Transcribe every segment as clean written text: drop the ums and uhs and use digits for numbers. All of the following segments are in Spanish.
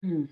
Mm.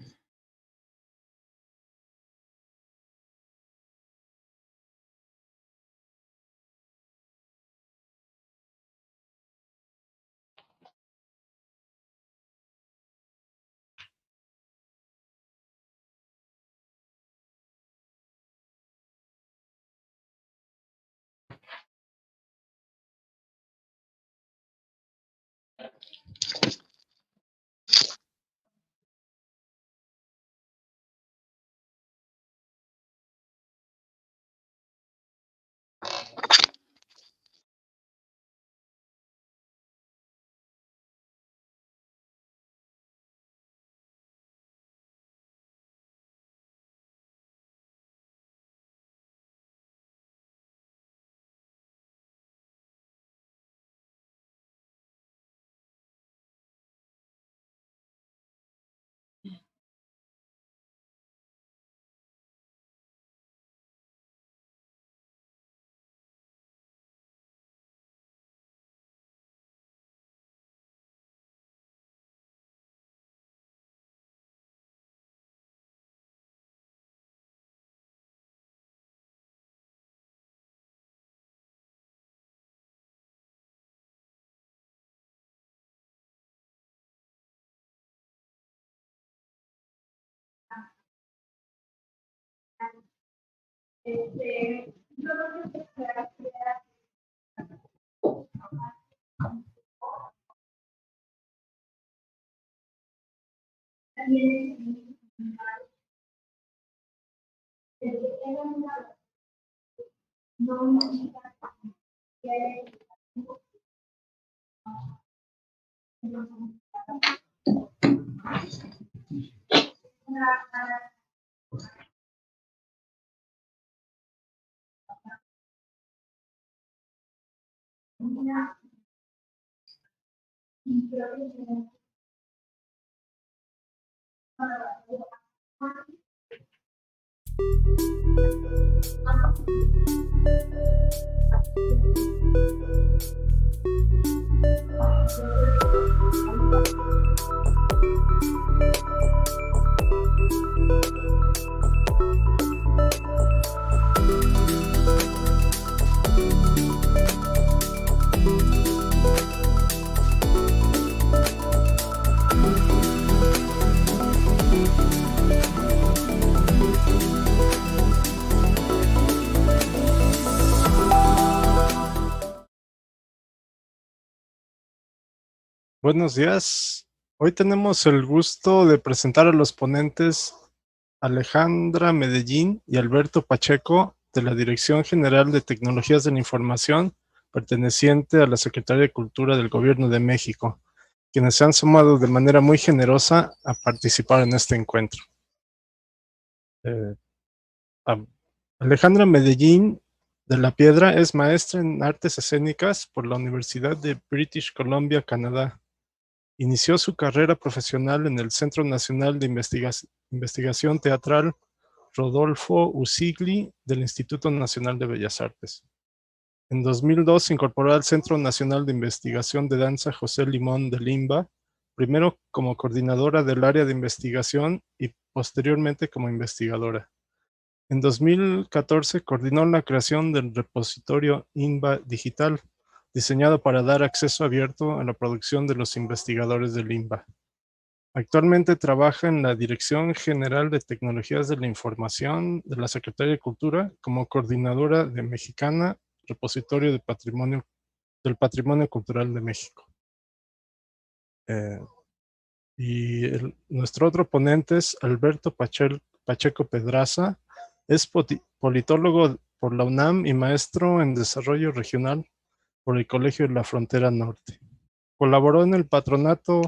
Buenos días. Hoy tenemos el gusto de presentar a los ponentes Alejandra Medellín y Alberto Pacheco de la Dirección General de Tecnologías de la Información, perteneciente a la Secretaría de Cultura del Gobierno de México, quienes se han sumado de manera muy generosa a participar en este encuentro. Alejandra Medellín de la Piedra es maestra en Artes Escénicas por la Universidad de British Columbia, Canadá. Inició su carrera profesional en el Centro Nacional de Investigación Teatral Rodolfo Usigli del Instituto Nacional de Bellas Artes. En 2002 se incorporó al Centro Nacional de Investigación de Danza José Limón de Limba, primero como coordinadora del área de investigación y posteriormente como investigadora. En 2014 coordinó la creación del repositorio INBA Digital, diseñado para dar acceso abierto a la producción de los investigadores del INBA. Actualmente trabaja en la Dirección General de Tecnologías de la Información de la Secretaría de Cultura como coordinadora de Mexicana, Repositorio del Patrimonio Cultural de México. Nuestro otro ponente es Alberto Pacheco Pedraza es politólogo por la UNAM y maestro en desarrollo regional por el Colegio de la Frontera Norte. Colaboró en el patronato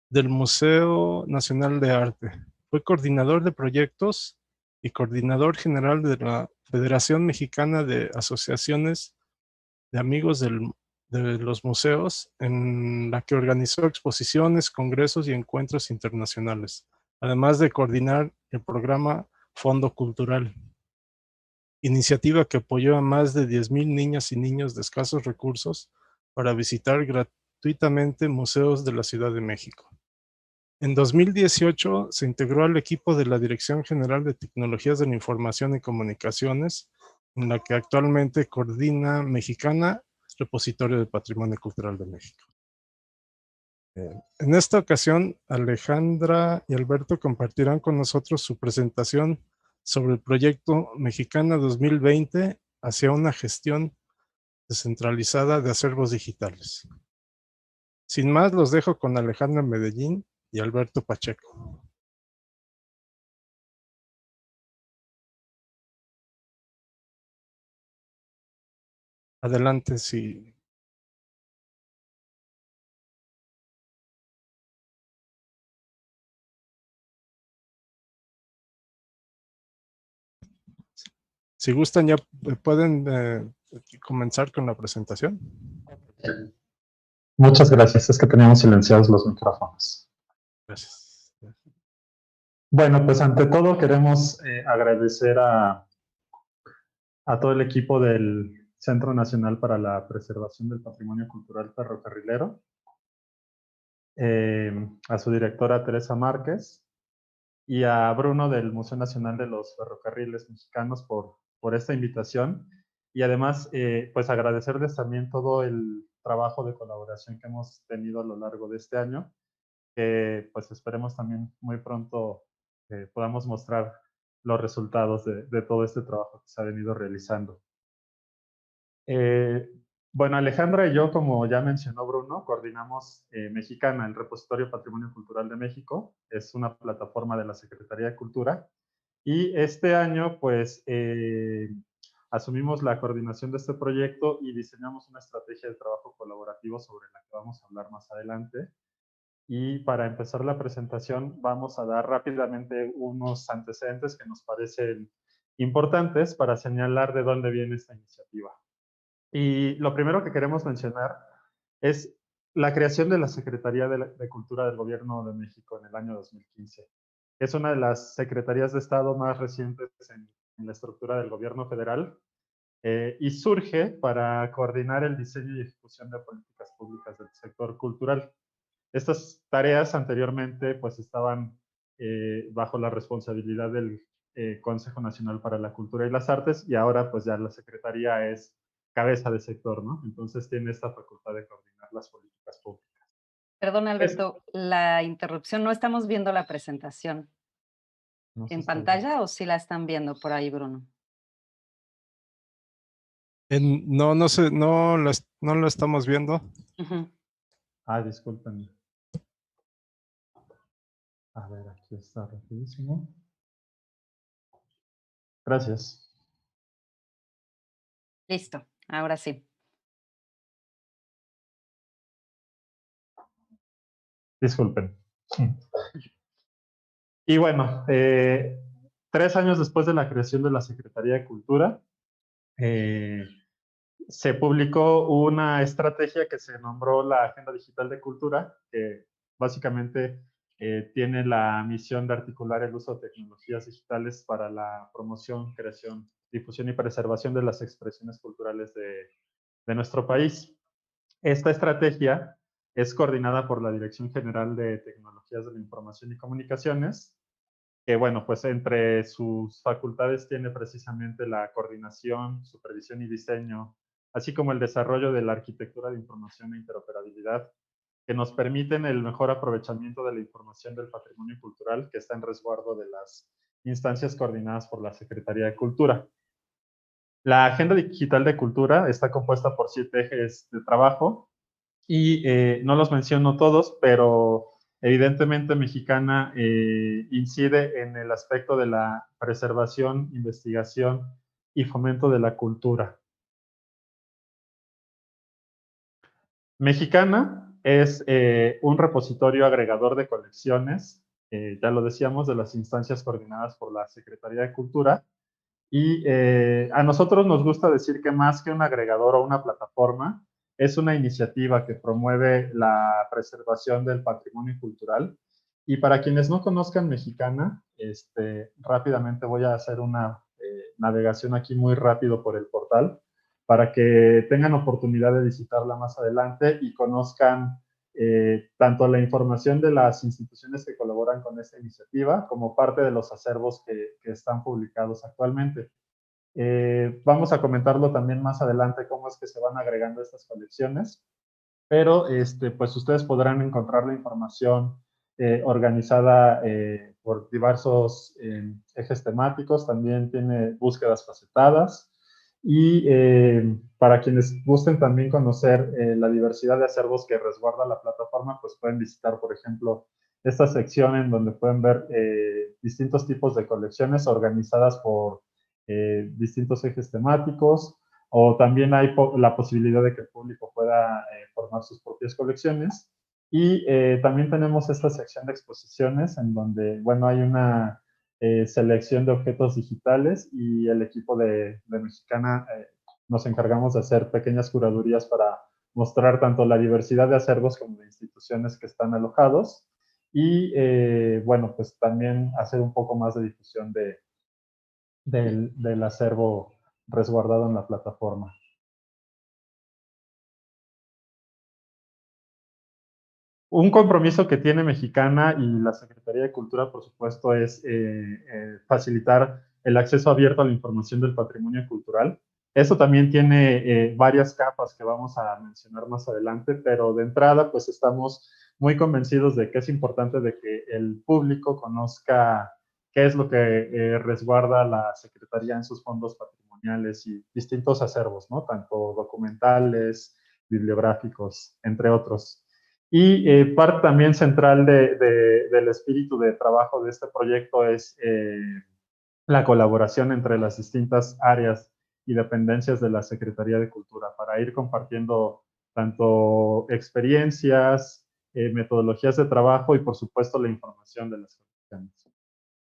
del Museo Nacional de Arte. Fue coordinador de proyectos y coordinador general de la Federación Mexicana de Asociaciones de Amigos de los Museos, en la que organizó exposiciones, congresos y encuentros internacionales, además de coordinar el programa Fondo Cultural, iniciativa que apoyó a más de 10,000 niñas y niños de escasos recursos para visitar gratuitamente museos de la Ciudad de México. En 2018 se integró al equipo de la Dirección General de Tecnologías de la Información y Comunicaciones, en la que actualmente coordina Mexicana, Repositorio del Patrimonio Cultural de México. En esta ocasión, Alejandra y Alberto compartirán con nosotros su presentación sobre el proyecto Mexicana 2020 hacia una gestión descentralizada de acervos digitales. Sin más, los dejo con Alejandra Medellín y Alberto Pacheco. Adelante, sí. Si gustan, ya pueden comenzar con la presentación. Muchas gracias. Es que teníamos silenciados los micrófonos. Gracias. Bueno, pues ante todo queremos agradecer a todo el equipo del Centro Nacional para la Preservación del Patrimonio Cultural Ferrocarrilero, a su directora Teresa Márquez y a Bruno del Museo Nacional de los Ferrocarriles Mexicanos por esta invitación. Y además, pues agradecerles también todo el trabajo de colaboración que hemos tenido a lo largo de este año, que pues esperemos también muy pronto podamos mostrar los resultados de todo este trabajo que se ha venido realizando. Bueno, Alejandra y yo, como ya mencionó Bruno, coordinamos Mexicana, el Repositorio Patrimonio Cultural de México. Es una plataforma de la Secretaría de Cultura. Y este año, pues, asumimos la coordinación de este proyecto y diseñamos una estrategia de trabajo colaborativo sobre la que vamos a hablar más adelante. Y para empezar la presentación, vamos a dar rápidamente unos antecedentes que nos parecen importantes para señalar de dónde viene esta iniciativa. Y lo primero que queremos mencionar es la creación de la Secretaría de Cultura del Gobierno de México en el año 2015. Es una de las secretarías de Estado más recientes en la estructura del gobierno federal y surge para coordinar el diseño y ejecución de políticas públicas del sector cultural. Estas tareas anteriormente pues estaban bajo la responsabilidad del Consejo Nacional para la Cultura y las Artes y ahora pues ya la Secretaría es cabeza de sector, ¿no? Entonces tiene esta facultad de coordinar las políticas públicas. Perdón, Alberto, la interrupción, no estamos viendo la presentación. No sé ¿En si pantalla o sí la están viendo por ahí, Bruno? No, no sé, no lo estamos viendo. discúlpenme. A ver, aquí está rapidísimo. Gracias. Listo, ahora sí. Disculpen. Y bueno, 3 años después de la creación de la Secretaría de Cultura, se publicó una estrategia que se nombró la Agenda Digital de Cultura, que básicamente tiene la misión de articular el uso de tecnologías digitales para la promoción, creación, difusión y preservación de las expresiones culturales de nuestro país. Esta estrategia es coordinada por la Dirección General de Tecnologías de la Información y Comunicaciones, que bueno, pues entre sus facultades tiene precisamente la coordinación, supervisión y diseño, así como el desarrollo de la arquitectura de información e interoperabilidad, que nos permiten el mejor aprovechamiento de la información del patrimonio cultural que está en resguardo de las instancias coordinadas por la Secretaría de Cultura. La Agenda Digital de Cultura está compuesta por 7 ejes de trabajo y no los menciono todos, pero Evidentemente, Mexicana incide en el aspecto de la preservación, investigación y fomento de la cultura. Mexicana es un repositorio agregador de colecciones, ya lo decíamos, de las instancias coordinadas por la Secretaría de Cultura. Y a nosotros nos gusta decir que más que un agregador o una plataforma, es una iniciativa que promueve la preservación del patrimonio cultural. Y para quienes no conozcan Mexicana, rápidamente voy a hacer una navegación aquí muy rápido por el portal para que tengan oportunidad de visitarla más adelante y conozcan tanto la información de las instituciones que colaboran con esta iniciativa como parte de los acervos que están publicados actualmente. Vamos a comentarlo también más adelante cómo es que se van agregando estas colecciones, pero pues ustedes podrán encontrar la información organizada por diversos ejes temáticos, también tiene búsquedas facetadas y para quienes gusten también conocer la diversidad de acervos que resguarda la plataforma, pues pueden visitar, por ejemplo, esta sección en donde pueden ver distintos tipos de colecciones organizadas por distintos ejes temáticos, o también hay la posibilidad de que el público pueda formar sus propias colecciones. Y también tenemos esta sección de exposiciones en donde, bueno, hay una selección de objetos digitales y el equipo de Mexicana nos encargamos de hacer pequeñas curadurías para mostrar tanto la diversidad de acervos como de instituciones que están alojados y, bueno, pues también hacer un poco más de difusión del acervo resguardado en la plataforma. Un compromiso que tiene Mexicana y la Secretaría de Cultura, por supuesto, es facilitar el acceso abierto a la información del patrimonio cultural. Eso también tiene varias capas que vamos a mencionar más adelante, pero de entrada, pues estamos muy convencidos de que es importante de que el público conozca qué es lo que resguarda la Secretaría en sus fondos patrimoniales y distintos acervos, ¿no? Tanto documentales, bibliográficos, entre otros. Y parte también central del espíritu de trabajo de este proyecto es la colaboración entre las distintas áreas y dependencias de la Secretaría de Cultura para ir compartiendo tanto experiencias, metodologías de trabajo y por supuesto la información de las colecciones.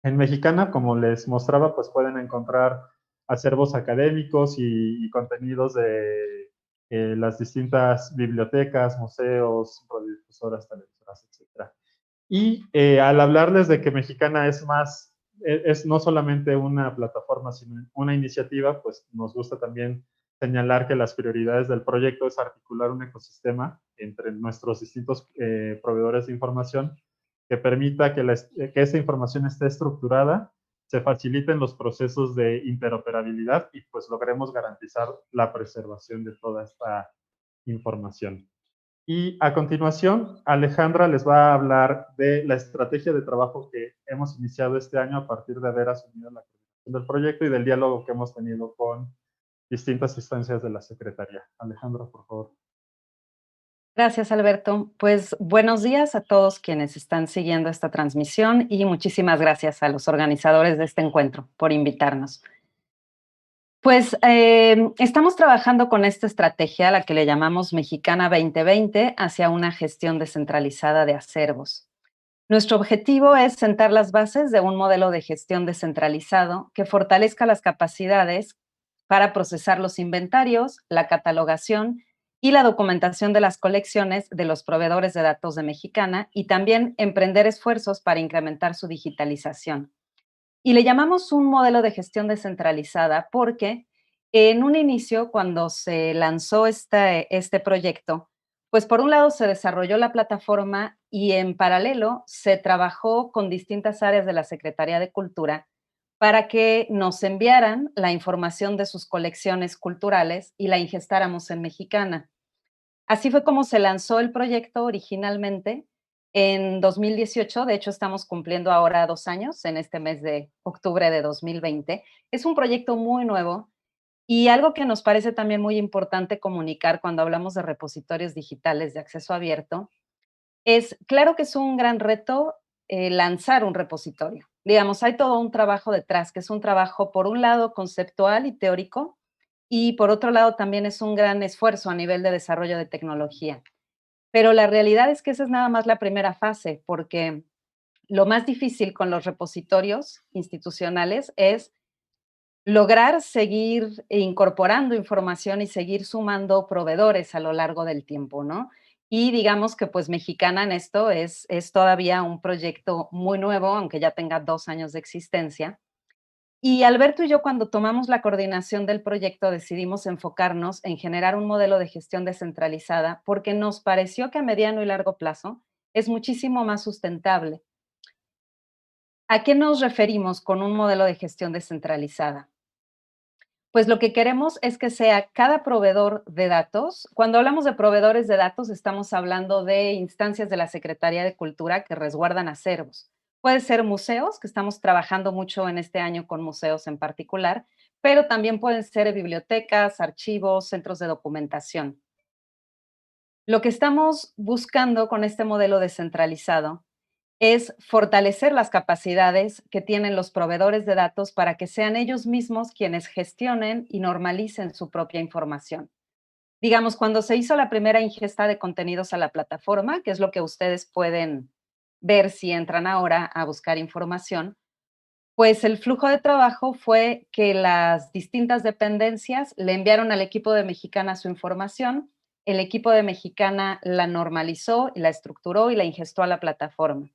En Mexicana, como les mostraba, pues pueden encontrar acervos académicos y contenidos de las distintas bibliotecas, museos, radiodifusoras, televisoras, etc. Y al hablarles de que Mexicana es más, es no solamente una plataforma, sino una iniciativa, pues nos gusta también señalar que las prioridades del proyecto es articular un ecosistema entre nuestros distintos proveedores de información que permita que esta información esté estructurada, se faciliten los procesos de interoperabilidad y pues logremos garantizar la preservación de toda esta información. Y a continuación, Alejandra les va a hablar de la estrategia de trabajo que hemos iniciado este año a partir de haber asumido la coordinación del proyecto y del diálogo que hemos tenido con distintas instancias de la Secretaría. Alejandra, por favor. Gracias, Alberto. Pues buenos días a todos quienes están siguiendo esta transmisión y muchísimas gracias a los organizadores de este encuentro por invitarnos. Pues estamos trabajando con esta estrategia, a la que le llamamos Mexicana 2020, hacia una gestión descentralizada de acervos. Nuestro objetivo es sentar las bases de un modelo de gestión descentralizado que fortalezca las capacidades para procesar los inventarios, la catalogación y la documentación de las colecciones de los proveedores de datos de Mexicana y también emprender esfuerzos para incrementar su digitalización. Y le llamamos un modelo de gestión descentralizada porque en un inicio, cuando se lanzó este proyecto, pues por un lado se desarrolló la plataforma y en paralelo se trabajó con distintas áreas de la Secretaría de Cultura para que nos enviaran la información de sus colecciones culturales y la ingestáramos en Mexicana. Así fue como se lanzó el proyecto originalmente en 2018. De hecho, estamos cumpliendo ahora 2 años, en este mes de octubre de 2020. Es un proyecto muy nuevo y algo que nos parece también muy importante comunicar cuando hablamos de repositorios digitales de acceso abierto, Es claro que es un gran reto lanzar un repositorio. Digamos, hay todo un trabajo detrás, que es un trabajo, por un lado, conceptual y teórico, y por otro lado, también es un gran esfuerzo a nivel de desarrollo de tecnología. Pero la realidad es que esa es nada más la primera fase, porque lo más difícil con los repositorios institucionales es lograr seguir incorporando información y seguir sumando proveedores a lo largo del tiempo, ¿no? Y digamos que pues Mexicana en esto es todavía un proyecto muy nuevo, aunque ya tenga 2 años de existencia. Y Alberto y yo, cuando tomamos la coordinación del proyecto, decidimos enfocarnos en generar un modelo de gestión descentralizada porque nos pareció que a mediano y largo plazo es muchísimo más sustentable. ¿A qué nos referimos con un modelo de gestión descentralizada? Pues lo que queremos es que sea cada proveedor de datos. Cuando hablamos de proveedores de datos, estamos hablando de instancias de la Secretaría de Cultura que resguardan acervos. Puede ser museos, que estamos trabajando mucho en este año con museos en particular, pero también pueden ser bibliotecas, archivos, centros de documentación. Lo que estamos buscando con este modelo descentralizado es fortalecer las capacidades que tienen los proveedores de datos para que sean ellos mismos quienes gestionen y normalicen su propia información. Digamos, cuando se hizo la primera ingesta de contenidos a la plataforma, que es lo que ustedes pueden ver si entran ahora a buscar información, pues el flujo de trabajo fue que las distintas dependencias le enviaron al equipo de Mexicana su información, el equipo de Mexicana la normalizó y la estructuró y la ingestó a la plataforma.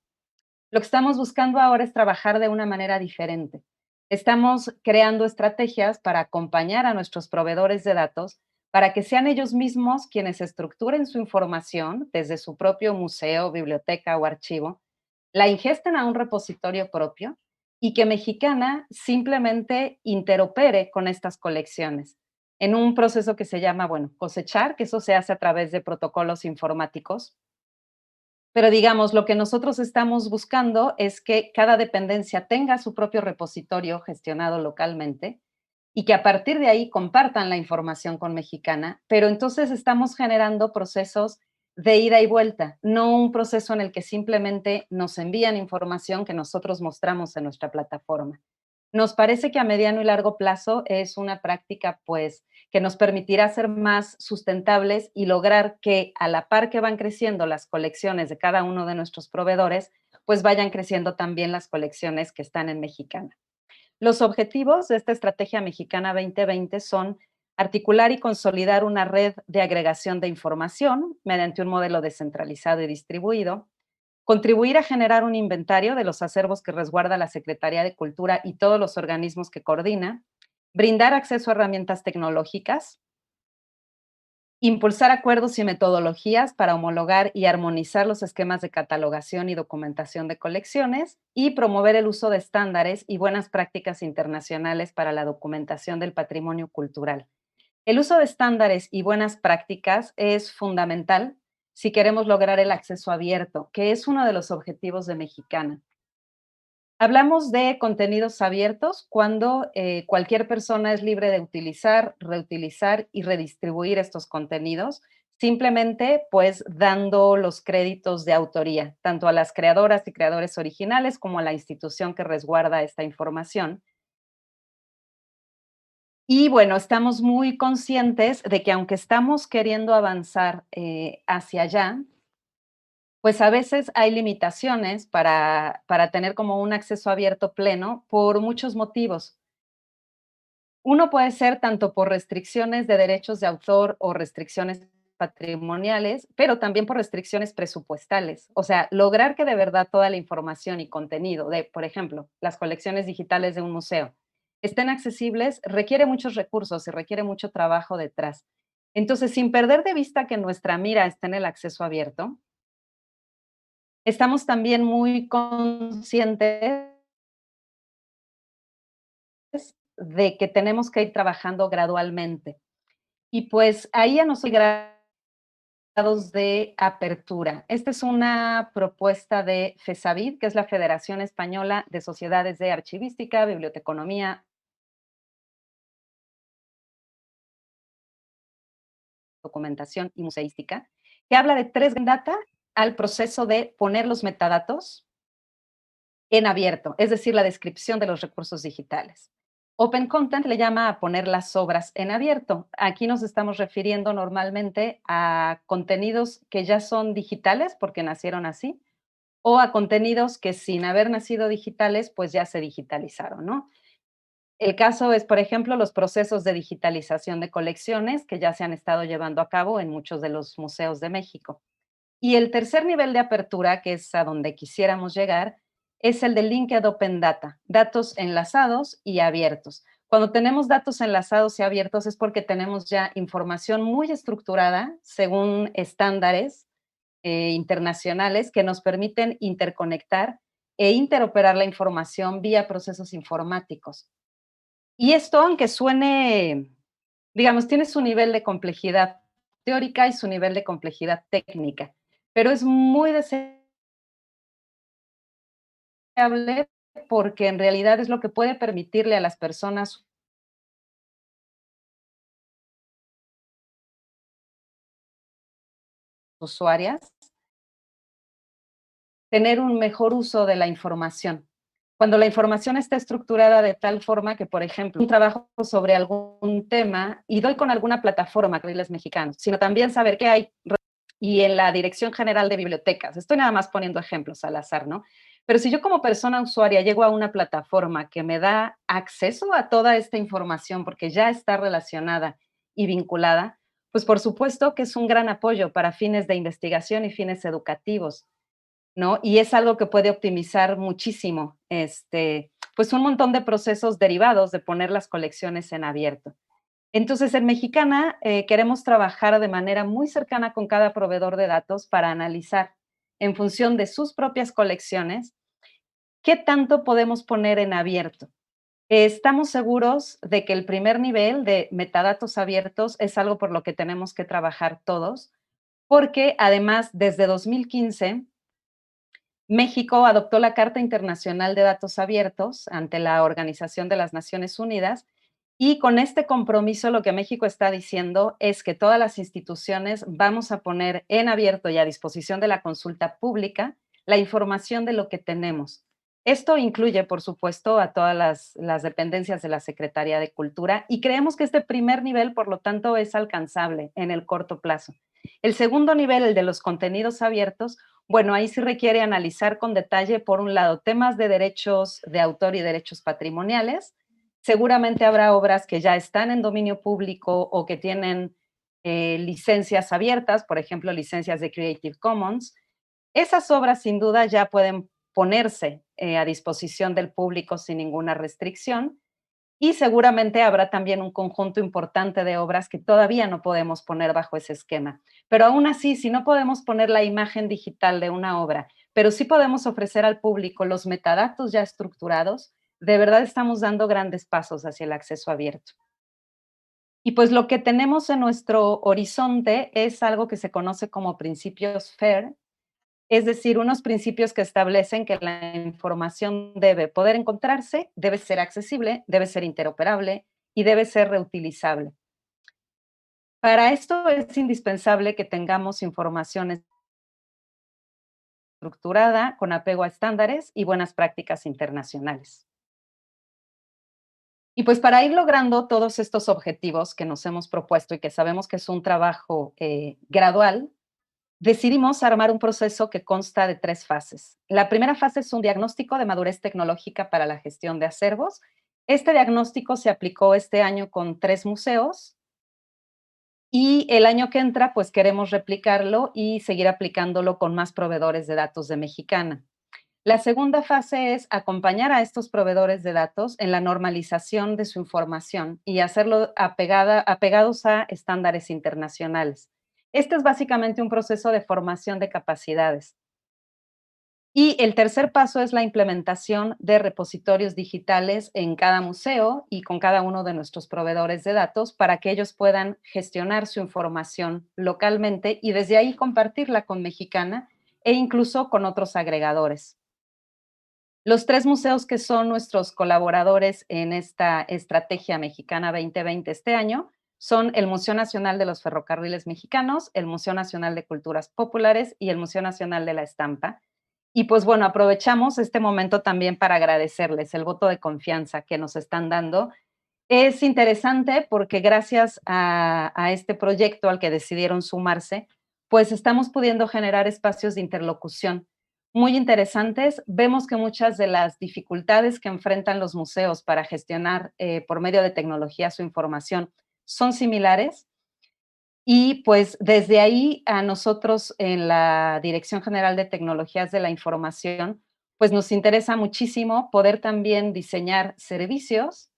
Lo que estamos buscando ahora es trabajar de una manera diferente. Estamos creando estrategias para acompañar a nuestros proveedores de datos para que sean ellos mismos quienes estructuren su información desde su propio museo, biblioteca o archivo, la ingesten a un repositorio propio y que Mexicana simplemente interopere con estas colecciones en un proceso que se llama, bueno, cosechar, que eso se hace a través de protocolos informáticos, pero digamos, lo que nosotros estamos buscando es que cada dependencia tenga su propio repositorio gestionado localmente y que a partir de ahí compartan la información con Mexicana, pero entonces estamos generando procesos de ida y vuelta, no un proceso en el que simplemente nos envían información que nosotros mostramos en nuestra plataforma. Nos parece que a mediano y largo plazo es una práctica, pues, que nos permitirá ser más sustentables y lograr que a la par que van creciendo las colecciones de cada uno de nuestros proveedores, pues vayan creciendo también las colecciones que están en Mexicana. Los objetivos de esta estrategia mexicana 2020 son articular y consolidar una red de agregación de información mediante un modelo descentralizado y distribuido, contribuir a generar un inventario de los acervos que resguarda la Secretaría de Cultura y todos los organismos que coordina, brindar acceso a herramientas tecnológicas, impulsar acuerdos y metodologías para homologar y armonizar los esquemas de catalogación y documentación de colecciones y promover el uso de estándares y buenas prácticas internacionales para la documentación del patrimonio cultural. El uso de estándares y buenas prácticas es fundamental si queremos lograr el acceso abierto, que es uno de los objetivos de Mexicana. Hablamos de contenidos abiertos cuando cualquier persona es libre de utilizar, reutilizar y redistribuir estos contenidos, simplemente pues dando los créditos de autoría, tanto a las creadoras y creadores originales como a la institución que resguarda esta información. Y bueno, estamos muy conscientes de que aunque estamos queriendo avanzar hacia allá, pues a veces hay limitaciones para tener como un acceso abierto pleno por muchos motivos. Uno puede ser tanto por restricciones de derechos de autor o restricciones patrimoniales, pero también por restricciones presupuestales. O sea, lograr que de verdad toda la información y contenido de, por ejemplo, las colecciones digitales de un museo estén accesibles requiere muchos recursos y requiere mucho trabajo detrás. Entonces, sin perder de vista que nuestra mira está en el acceso abierto, estamos también muy conscientes de que tenemos que ir trabajando gradualmente. Y pues ahí ya no soy grados de apertura. Esta es una propuesta de FESAVID, que es la Federación Española de Sociedades de Archivística, Biblioteconomía, Documentación y Museística, que habla de 3 data al proceso de poner los metadatos en abierto, es decir, la descripción de los recursos digitales. Open Content le llama a poner las obras en abierto. Aquí nos estamos refiriendo normalmente a contenidos que ya son digitales porque nacieron así, o a contenidos que sin haber nacido digitales, pues ya se digitalizaron, ¿no? El caso es, por ejemplo, los procesos de digitalización de colecciones que ya se han estado llevando a cabo en muchos de los museos de México. Y el tercer nivel de apertura, que es a donde quisiéramos llegar, es el de Linked Open Data, datos enlazados y abiertos. Cuando tenemos datos enlazados y abiertos es porque tenemos ya información muy estructurada según estándares internacionales que nos permiten interconectar e interoperar la información vía procesos informáticos. Y esto, aunque suene, digamos, tiene su nivel de complejidad teórica y su nivel de complejidad técnica, pero es muy deseable porque en realidad es lo que puede permitirle a las personas usuarias tener un mejor uso de la información. Cuando la información está estructurada de tal forma que, por ejemplo, un trabajo sobre algún tema y doy con alguna plataforma, Carriles Mexicanos, sino también saber qué hay y en la Dirección General de Bibliotecas. Estoy nada más poniendo ejemplos al azar, ¿no? Pero si yo como persona usuaria llego a una plataforma que me da acceso a toda esta información porque ya está relacionada y vinculada, pues por supuesto que es un gran apoyo para fines de investigación y fines educativos, ¿no? Y es algo que puede optimizar muchísimo, pues un montón de procesos derivados de poner las colecciones en abierto. Entonces, en Mexicana queremos trabajar de manera muy cercana con cada proveedor de datos para analizar, en función de sus propias colecciones, qué tanto podemos poner en abierto. Estamos seguros de que el primer nivel de metadatos abiertos es algo por lo que tenemos que trabajar todos, porque además, desde 2015, México adoptó la Carta Internacional de Datos Abiertos ante la Organización de las Naciones Unidas y con este compromiso lo que México está diciendo es que todas las instituciones vamos a poner en abierto y a disposición de la consulta pública la información de lo que tenemos. Esto incluye, por supuesto, a todas las dependencias de la Secretaría de Cultura y creemos que este primer nivel, por lo tanto, es alcanzable en el corto plazo. El segundo nivel, el de los contenidos abiertos, bueno, ahí sí requiere analizar con detalle, por un lado, temas de derechos de autor y derechos patrimoniales. Seguramente habrá obras que ya están en dominio público o que tienen licencias abiertas, por ejemplo, licencias de Creative Commons. Esas obras sin duda ya pueden ponerse a disposición del público sin ninguna restricción. Y seguramente habrá también un conjunto importante de obras que todavía no podemos poner bajo ese esquema. Pero aún así, si no podemos poner la imagen digital de una obra, pero sí podemos ofrecer al público los metadatos ya estructurados, de verdad estamos dando grandes pasos hacia el acceso abierto. Y pues lo que tenemos en nuestro horizonte es algo que se conoce como principios FAIR, es decir, unos principios que establecen que la información debe poder encontrarse, debe ser accesible, debe ser interoperable y debe ser reutilizable. Para esto es indispensable que tengamos información estructurada, con apego a estándares y buenas prácticas internacionales. Y pues para ir logrando todos estos objetivos que nos hemos propuesto y que sabemos que es un trabajo gradual, decidimos armar un proceso que consta de 3 fases. La primera fase es un diagnóstico de madurez tecnológica para la gestión de acervos. Este diagnóstico se aplicó este año con 3 museos y el año que entra, pues queremos replicarlo y seguir aplicándolo con más proveedores de datos de Mexicana. La segunda fase es acompañar a estos proveedores de datos en la normalización de su información y hacerlo apegados a estándares internacionales. Este es básicamente un proceso de formación de capacidades. Y el tercer paso es la implementación de repositorios digitales en cada museo y con cada uno de nuestros proveedores de datos para que ellos puedan gestionar su información localmente y desde ahí compartirla con Mexicana e incluso con otros agregadores. Los 3 museos que son nuestros colaboradores en esta Estrategia Mexicana 2020 este año, son el Museo Nacional de los Ferrocarriles Mexicanos, el Museo Nacional de Culturas Populares y el Museo Nacional de la Estampa. Y pues bueno, aprovechamos este momento también para agradecerles el voto de confianza que nos están dando. Es interesante porque gracias a este proyecto al que decidieron sumarse, pues estamos pudiendo generar espacios de interlocución muy interesantes. Vemos que muchas de las dificultades que enfrentan los museos para gestionar por medio de tecnología su información son similares. Y pues desde ahí a nosotros en la Dirección General de Tecnologías de la Información, pues nos interesa muchísimo poder también diseñar servicios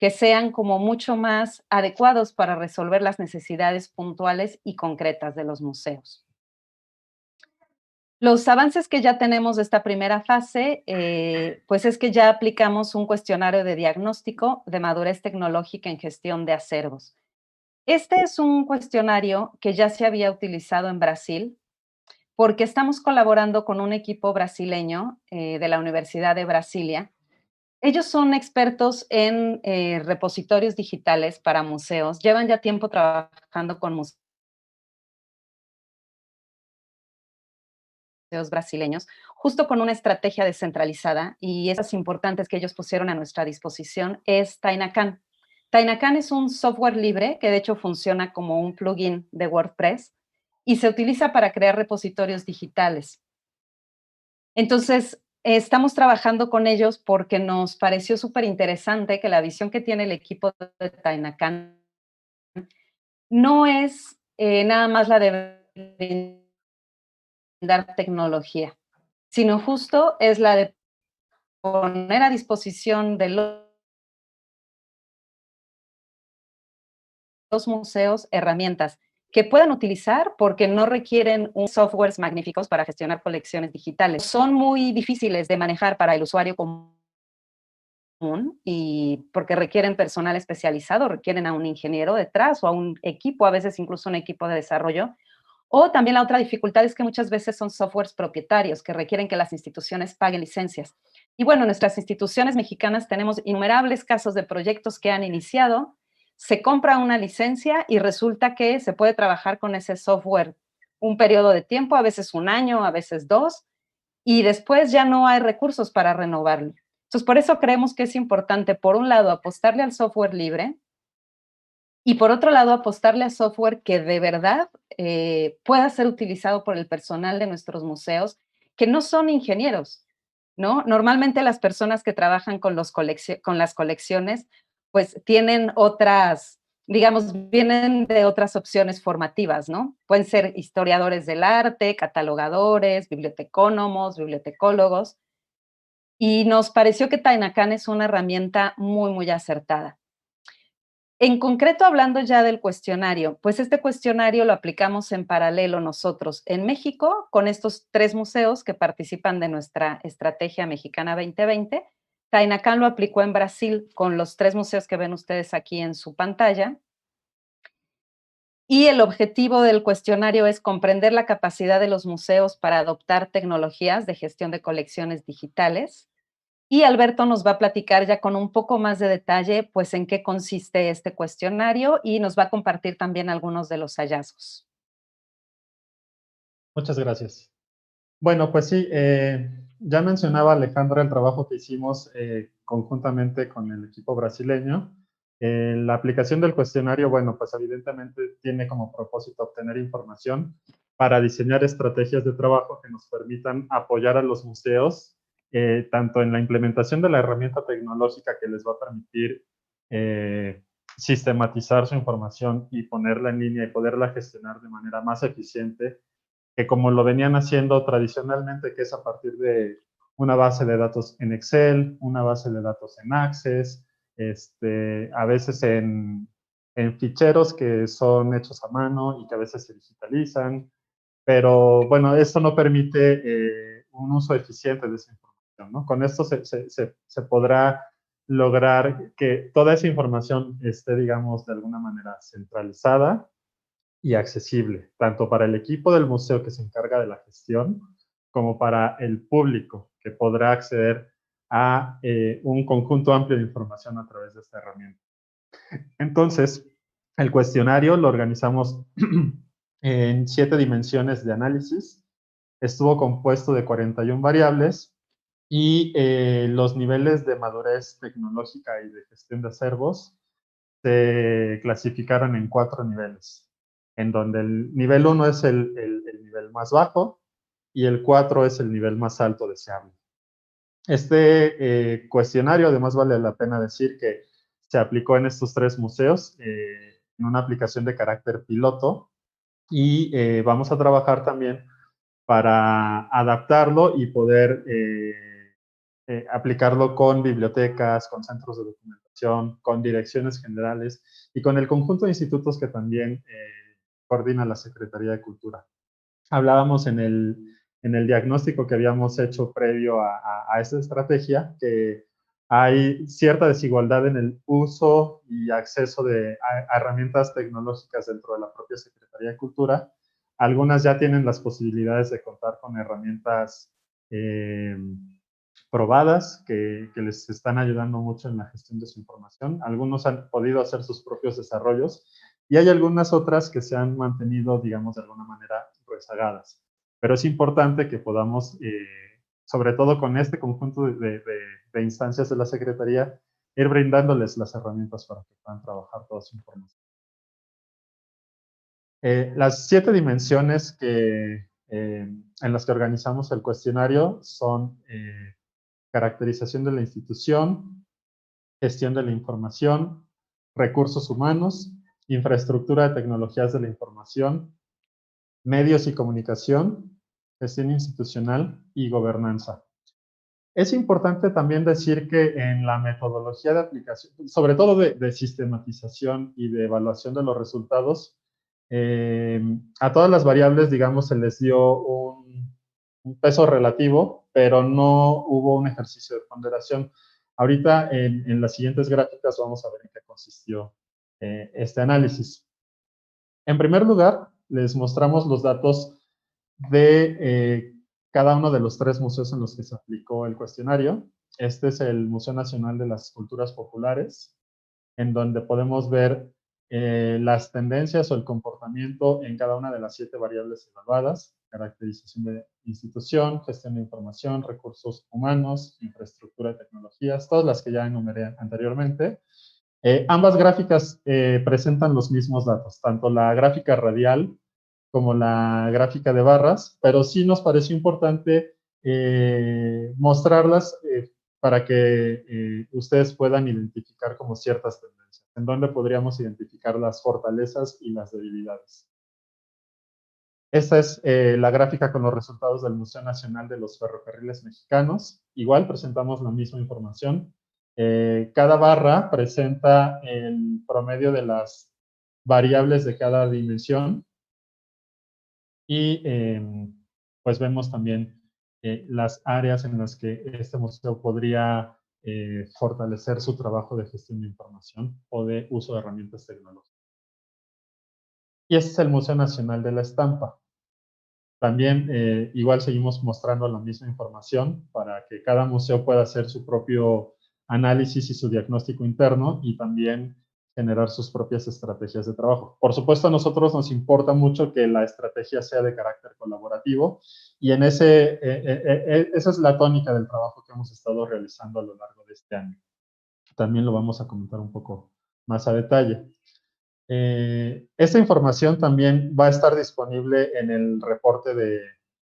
que sean como mucho más adecuados para resolver las necesidades puntuales y concretas de los museos. Los avances que ya tenemos de esta primera fase, pues es que ya aplicamos un cuestionario de diagnóstico de madurez tecnológica en gestión de acervos. Este es un cuestionario que ya se había utilizado en Brasil, porque estamos colaborando con un equipo brasileño de la Universidad de Brasilia. Ellos son expertos en repositorios digitales para museos. Llevan ya tiempo trabajando con museos brasileños, justo con una estrategia descentralizada, y esas importantes que ellos pusieron a nuestra disposición es Tainacan. Tainacan es un software libre que de hecho funciona como un plugin de WordPress y se utiliza para crear repositorios digitales. Entonces, estamos trabajando con ellos porque nos pareció súper interesante que la visión que tiene el equipo de Tainacan no es nada más la de brindar tecnología, sino justo es la de poner a disposición de los museos herramientas que puedan utilizar porque no requieren softwares magníficos para gestionar colecciones digitales. Son muy difíciles de manejar para el usuario común y porque requieren personal especializado, requieren a un ingeniero detrás o a un equipo, a veces incluso un equipo de desarrollo. O también la otra dificultad es que muchas veces son softwares propietarios que requieren que las instituciones paguen licencias. Y bueno, nuestras instituciones mexicanas tenemos innumerables casos de proyectos que han iniciado, se compra una licencia y resulta que se puede trabajar con ese software un periodo de tiempo, a veces un año, a veces dos, y después ya no hay recursos para renovarlo. Entonces, por eso creemos que es importante, por un lado, apostarle al software libre, y por otro lado, apostarle a software que de verdad pueda ser utilizado por el personal de nuestros museos, que no son ingenieros, ¿no? Normalmente las personas que trabajan con las colecciones, pues tienen otras, digamos, vienen de otras opciones formativas, ¿no? Pueden ser historiadores del arte, catalogadores, bibliotecónomos, bibliotecólogos, y nos pareció que Tainacan es una herramienta muy, muy acertada. En concreto, hablando ya del cuestionario, pues este cuestionario lo aplicamos en paralelo nosotros en México con estos 3 museos que participan de nuestra Estrategia Mexicana 2020. Tainacan lo aplicó en Brasil con los 3 museos que ven ustedes aquí en su pantalla. Y el objetivo del cuestionario es comprender la capacidad de los museos para adoptar tecnologías de gestión de colecciones digitales. Y Alberto nos va a platicar ya con un poco más de detalle, pues, en qué consiste este cuestionario y nos va a compartir también algunos de los hallazgos. Muchas gracias. Bueno, pues sí, ya mencionaba Alejandra el trabajo que hicimos conjuntamente con el equipo brasileño. La aplicación del cuestionario, bueno, pues evidentemente tiene como propósito obtener información para diseñar estrategias de trabajo que nos permitan apoyar a los museos, tanto en la implementación de la herramienta tecnológica que les va a permitir sistematizar su información y ponerla en línea y poderla gestionar de manera más eficiente que como lo venían haciendo tradicionalmente, que es a partir de una base de datos en Excel, una base de datos en Access, a veces en ficheros que son hechos a mano y que a veces se digitalizan. Pero bueno, esto no permite un uso eficiente de esa información, ¿no? Con esto se podrá lograr que toda esa información esté, digamos, de alguna manera centralizada y accesible, tanto para el equipo del museo que se encarga de la gestión, como para el público que podrá acceder a un conjunto amplio de información a través de esta herramienta. Entonces, El cuestionario lo organizamos en 7 dimensiones de análisis. Estuvo compuesto de 41 variables y los niveles de madurez tecnológica y de gestión de acervos se clasificaron en 4 niveles, en donde el nivel 1 es el nivel más bajo y el 4 es el nivel más alto deseable. Este cuestionario, además, vale la pena decir que se aplicó en estos 3 museos en una aplicación de carácter piloto y vamos a trabajar también para adaptarlo y poder aplicarlo con bibliotecas, con centros de documentación, con direcciones generales y con el conjunto de institutos que también coordina la Secretaría de Cultura. Hablábamos en el diagnóstico que habíamos hecho previo a esta estrategia que hay cierta desigualdad en el uso y acceso a herramientas tecnológicas dentro de la propia Secretaría de Cultura. Algunas ya tienen las posibilidades de contar con herramientas probadas que les están ayudando mucho en la gestión de su información. Algunos han podido hacer sus propios desarrollos y hay algunas otras que se han mantenido, digamos, de alguna manera rezagadas. Pero es importante que podamos, sobre todo con este conjunto de instancias de la Secretaría, ir brindándoles las herramientas para que puedan trabajar toda su información. Las 7 dimensiones en las que organizamos el cuestionario son caracterización de la institución, gestión de la información, recursos humanos, infraestructura de tecnologías de la información, medios y comunicación, gestión institucional y gobernanza. Es importante también decir que en la metodología de aplicación, sobre todo de sistematización y de evaluación de los resultados, a todas las variables, digamos, se les dio un peso relativo, pero no hubo un ejercicio de ponderación. Ahorita en las siguientes gráficas vamos a ver en qué consistió este análisis. En primer lugar, les mostramos los datos de cada uno de los 3 museos en los que se aplicó el cuestionario. Este es el Museo Nacional de las Culturas Populares, en donde podemos ver las tendencias o el comportamiento en cada una de las 7 variables evaluadas: caracterización de institución, gestión de información, recursos humanos, infraestructura de tecnologías, todas las que ya enumeré anteriormente. Ambas gráficas presentan los mismos datos, tanto la gráfica radial como la gráfica de barras, pero sí nos pareció importante mostrarlas para que ustedes puedan identificar como ciertas tendencias, en donde podríamos identificar las fortalezas y las debilidades. Esta es la gráfica con los resultados del Museo Nacional de los Ferrocarriles Mexicanos. Igual presentamos la misma información. Cada barra presenta el promedio de las variables de cada dimensión y pues vemos también las áreas en las que este museo podría fortalecer su trabajo de gestión de información o de uso de herramientas tecnológicas. Y este es el Museo Nacional de la Estampa. También igual seguimos mostrando la misma información para que cada museo pueda hacer su propio análisis y su diagnóstico interno y también generar sus propias estrategias de trabajo. Por supuesto, a nosotros nos importa mucho que la estrategia sea de carácter colaborativo y en esa es la tónica del trabajo que hemos estado realizando a lo largo de este año. También lo vamos a comentar un poco más a detalle. Esta información también va a estar disponible en el reporte de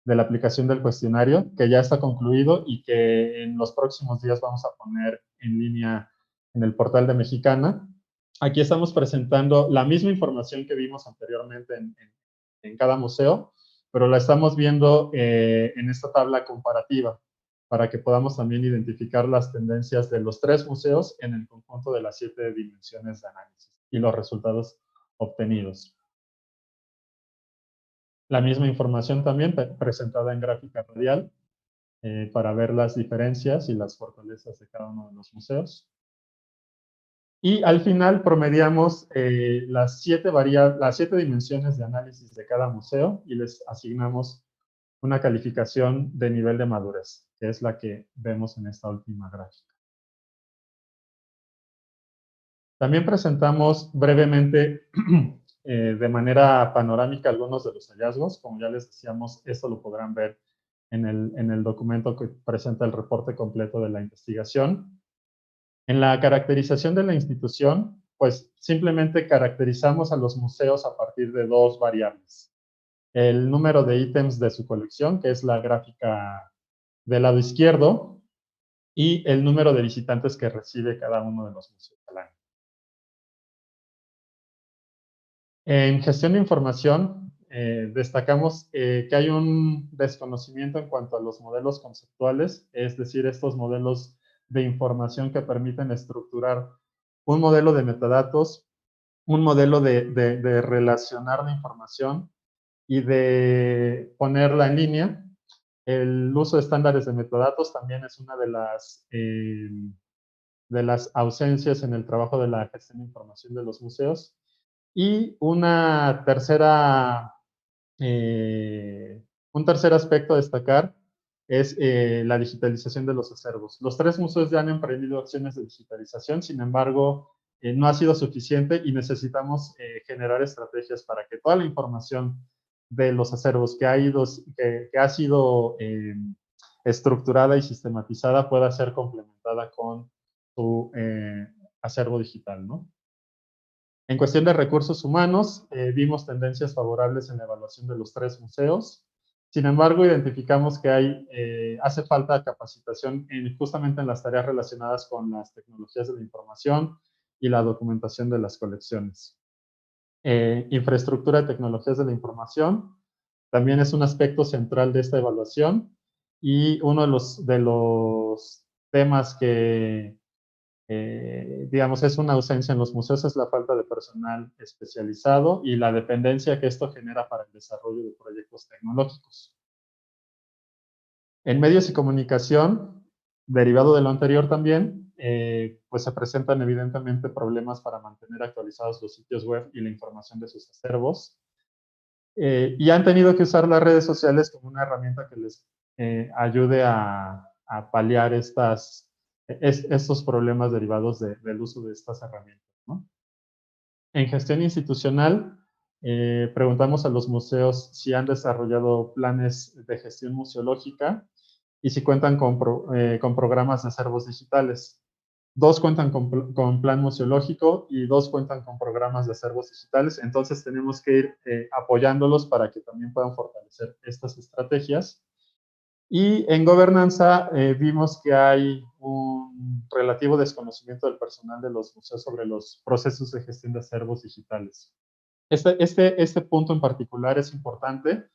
la aplicación del cuestionario, que ya está concluido y que en los próximos días vamos a poner en línea en el portal de Mexicana. Aquí estamos presentando la misma información que vimos anteriormente en cada museo, pero la estamos viendo en esta tabla comparativa para que podamos también identificar las tendencias de los 3 museos en el conjunto de las 7 dimensiones de análisis y los resultados obtenidos. La misma información también presentada en gráfica radial para ver las diferencias y las fortalezas de cada uno de los museos. Y al final promediamos las 7 dimensiones de análisis de cada museo y les asignamos una calificación de nivel de madurez, que es la que vemos en esta última gráfica. También presentamos brevemente, de manera panorámica, algunos de los hallazgos. Como ya les decíamos, esto lo podrán ver en el documento que presenta el reporte completo de la investigación. En la caracterización de la institución, pues simplemente caracterizamos a los museos a partir de dos variables. El número de ítems de su colección, que es la gráfica del lado izquierdo, y el número de visitantes que recibe cada uno de los museos al año. En gestión de información, destacamos que hay un desconocimiento en cuanto a los modelos conceptuales, es decir, estos modelos de información que permiten estructurar un modelo de metadatos, un modelo de relacionar la información y de ponerla en línea. El uso de estándares de metadatos también es una de las ausencias en el trabajo de la gestión de información de los museos. Y un tercer aspecto a destacar es la digitalización de los acervos. Los tres museos ya han emprendido acciones de digitalización, sin embargo, no ha sido suficiente y necesitamos generar estrategias para que toda la información de los acervos que ha sido estructurada y sistematizada pueda ser complementada con su acervo digital, ¿no? En cuestión de recursos humanos, vimos tendencias favorables en la evaluación de los tres museos. Sin embargo, identificamos que hace falta capacitación justamente en las tareas relacionadas con las tecnologías de la información y la documentación de las colecciones. Infraestructura de tecnologías de la información también es un aspecto central de esta evaluación y uno de los temas que digamos, es una ausencia en los museos, es la falta de personal especializado y la dependencia que esto genera para el desarrollo de proyectos tecnológicos. En medios y comunicación, derivado de lo anterior también, pues se presentan evidentemente problemas para mantener actualizados los sitios web y la información de sus acervos. Y han tenido que usar las redes sociales como una herramienta que les ayude a paliar estos problemas derivados del uso de estas herramientas, ¿no? En gestión institucional, preguntamos a los museos si han desarrollado planes de gestión museológica y si cuentan con programas de acervos digitales. 2 cuentan con plan museológico y 2 cuentan con programas de acervos digitales. Entonces tenemos que ir apoyándolos para que también puedan fortalecer estas estrategias. Y en gobernanza vimos que hay un relativo desconocimiento del personal de los museos sobre los procesos de gestión de acervos digitales. Este punto en particular es importante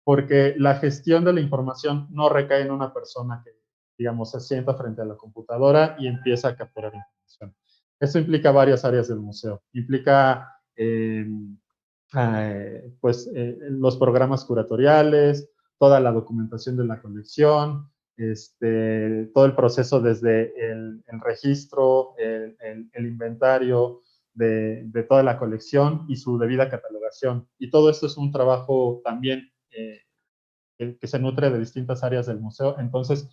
porque la gestión de la información no recae en una persona que, digamos, se sienta frente a la computadora y empieza a capturar información. Esto implica varias áreas del museo. Implica los programas curatoriales, toda la documentación de la colección, todo el proceso desde el registro, el inventario de toda la colección y su debida catalogación. Y todo esto es un trabajo también que se nutre de distintas áreas del museo. Entonces,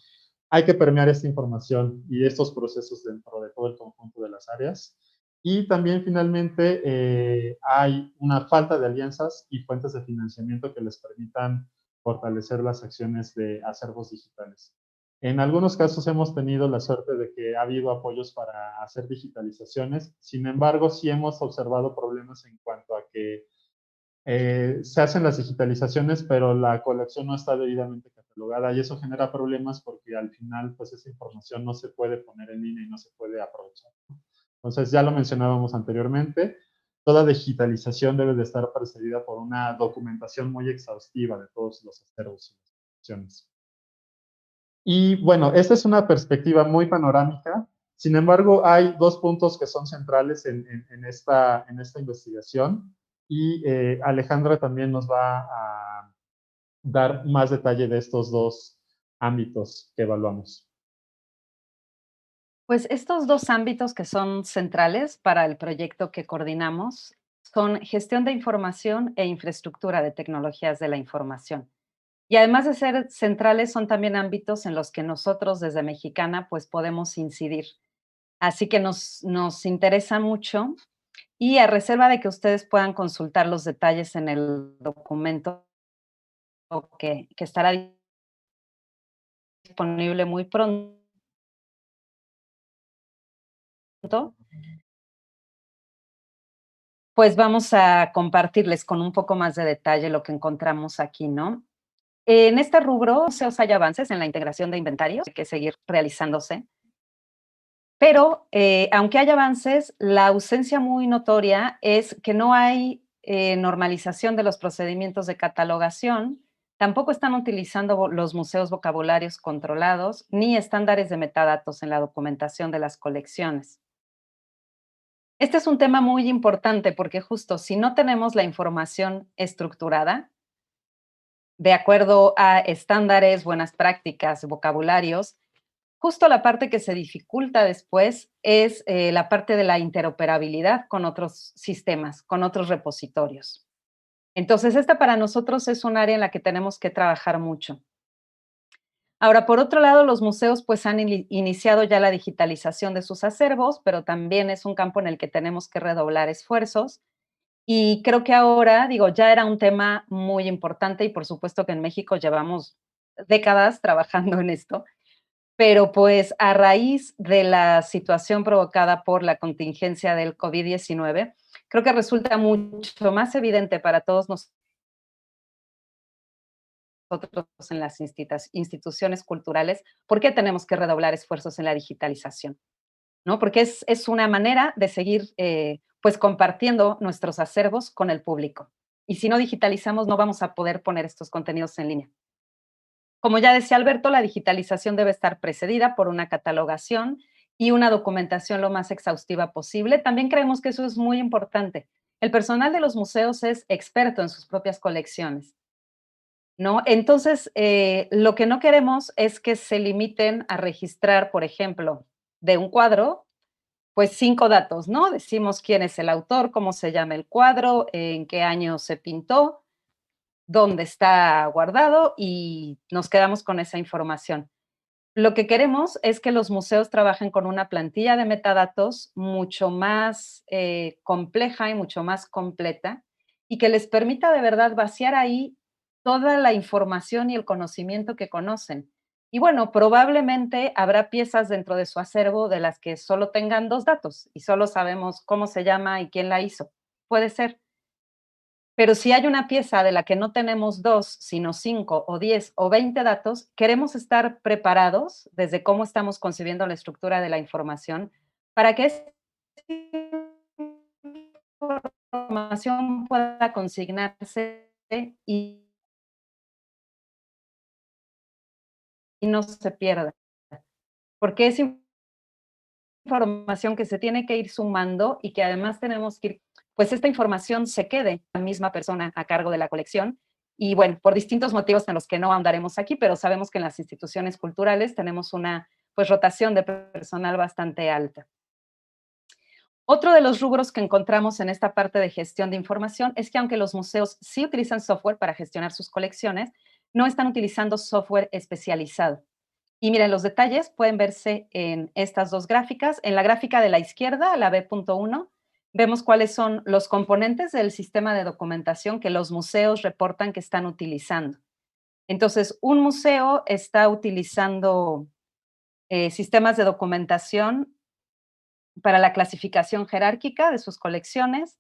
hay que permear esta información y estos procesos dentro de todo el conjunto de las áreas. Y también, finalmente, hay una falta de alianzas y fuentes de financiamiento que les permitan fortalecer las acciones de acervos digitales. En algunos casos hemos tenido la suerte de que ha habido apoyos para hacer digitalizaciones. Sin embargo, sí hemos observado problemas en cuanto a que se hacen las digitalizaciones, pero la colección no está debidamente catalogada y eso genera problemas porque al final, pues esa información no se puede poner en línea y no se puede aprovechar. Entonces, ya lo mencionábamos anteriormente, toda digitalización debe de estar precedida por una documentación muy exhaustiva de todos los acervos y las colecciones. Y bueno, esta es una perspectiva muy panorámica. Sin embargo, hay dos puntos que son centrales en esta investigación y Alejandra también nos va a dar más detalle de estos dos ámbitos que evaluamos. Pues estos dos ámbitos que son centrales para el proyecto que coordinamos son gestión de información e infraestructura de tecnologías de la información. Y además de ser centrales, son también ámbitos en los que nosotros desde Mexicana pues podemos incidir. Así que nos interesa mucho y a reserva de que ustedes puedan consultar los detalles en el documento que estará disponible muy pronto, pues vamos a compartirles con un poco más de detalle lo que encontramos aquí, ¿no? En este rubro, museos hay avances en la integración de inventarios, hay que seguir realizándose, pero aunque hay avances, la ausencia muy notoria es que no hay normalización de los procedimientos de catalogación, tampoco están utilizando los museos vocabularios controlados, ni estándares de metadatos en la documentación de las colecciones. Este es un tema muy importante porque justo si no tenemos la información estructurada, de acuerdo a estándares, buenas prácticas, vocabularios, justo la parte que se dificulta después es la parte de la interoperabilidad con otros sistemas, con otros repositorios. Entonces, esta para nosotros es un área en la que tenemos que trabajar mucho. Ahora, por otro lado, los museos pues han iniciado ya la digitalización de sus acervos, pero también es un campo en el que tenemos que redoblar esfuerzos. Y creo que ahora, digo, ya era un tema muy importante y por supuesto que en México llevamos décadas trabajando en esto, pero pues a raíz de la situación provocada por la contingencia del COVID-19, creo que resulta mucho más evidente para todos nosotros en las instituciones culturales por qué tenemos que redoblar esfuerzos en la digitalización, ¿no? Porque es una manera de seguir pues compartiendo nuestros acervos con el público. Y si no digitalizamos, no vamos a poder poner estos contenidos en línea. Como ya decía Alberto, la digitalización debe estar precedida por una catalogación y una documentación lo más exhaustiva posible. También creemos que eso es muy importante. El personal de los museos es experto en sus propias colecciones, ¿no? Entonces, lo que no queremos es que se limiten a registrar, por ejemplo, de un cuadro, pues 5 datos, ¿no? Decimos quién es el autor, cómo se llama el cuadro, en qué año se pintó, dónde está guardado y nos quedamos con esa información. Lo que queremos es que los museos trabajen con una plantilla de metadatos mucho más compleja y mucho más completa y que les permita de verdad vaciar ahí toda la información y el conocimiento que conocen. Y bueno, probablemente habrá piezas dentro de su acervo de las que solo tengan 2 datos y solo sabemos cómo se llama y quién la hizo. Puede ser. Pero si hay una pieza de la que no tenemos 2, sino 5 o 10 o 20 datos, queremos estar preparados desde cómo estamos concibiendo la estructura de la información para que esa información pueda consignarse y no se pierda. Porque es información que se tiene que ir sumando y que además tenemos que ir, pues esta información se quede la misma persona a cargo de la colección. Y bueno, por distintos motivos en los que no ahondaremos aquí, pero sabemos que en las instituciones culturales tenemos una pues rotación de personal bastante alta. Otro de los rubros que encontramos en esta parte de gestión de información es que aunque los museos sí utilizan software para gestionar sus colecciones, no están utilizando software especializado. Y miren, los detalles pueden verse en estas 2 gráficas. En la gráfica de la izquierda, la B.1, vemos cuáles son los componentes del sistema de documentación que los museos reportan que están utilizando. Entonces, un museo está utilizando sistemas de documentación para la clasificación jerárquica de sus colecciones.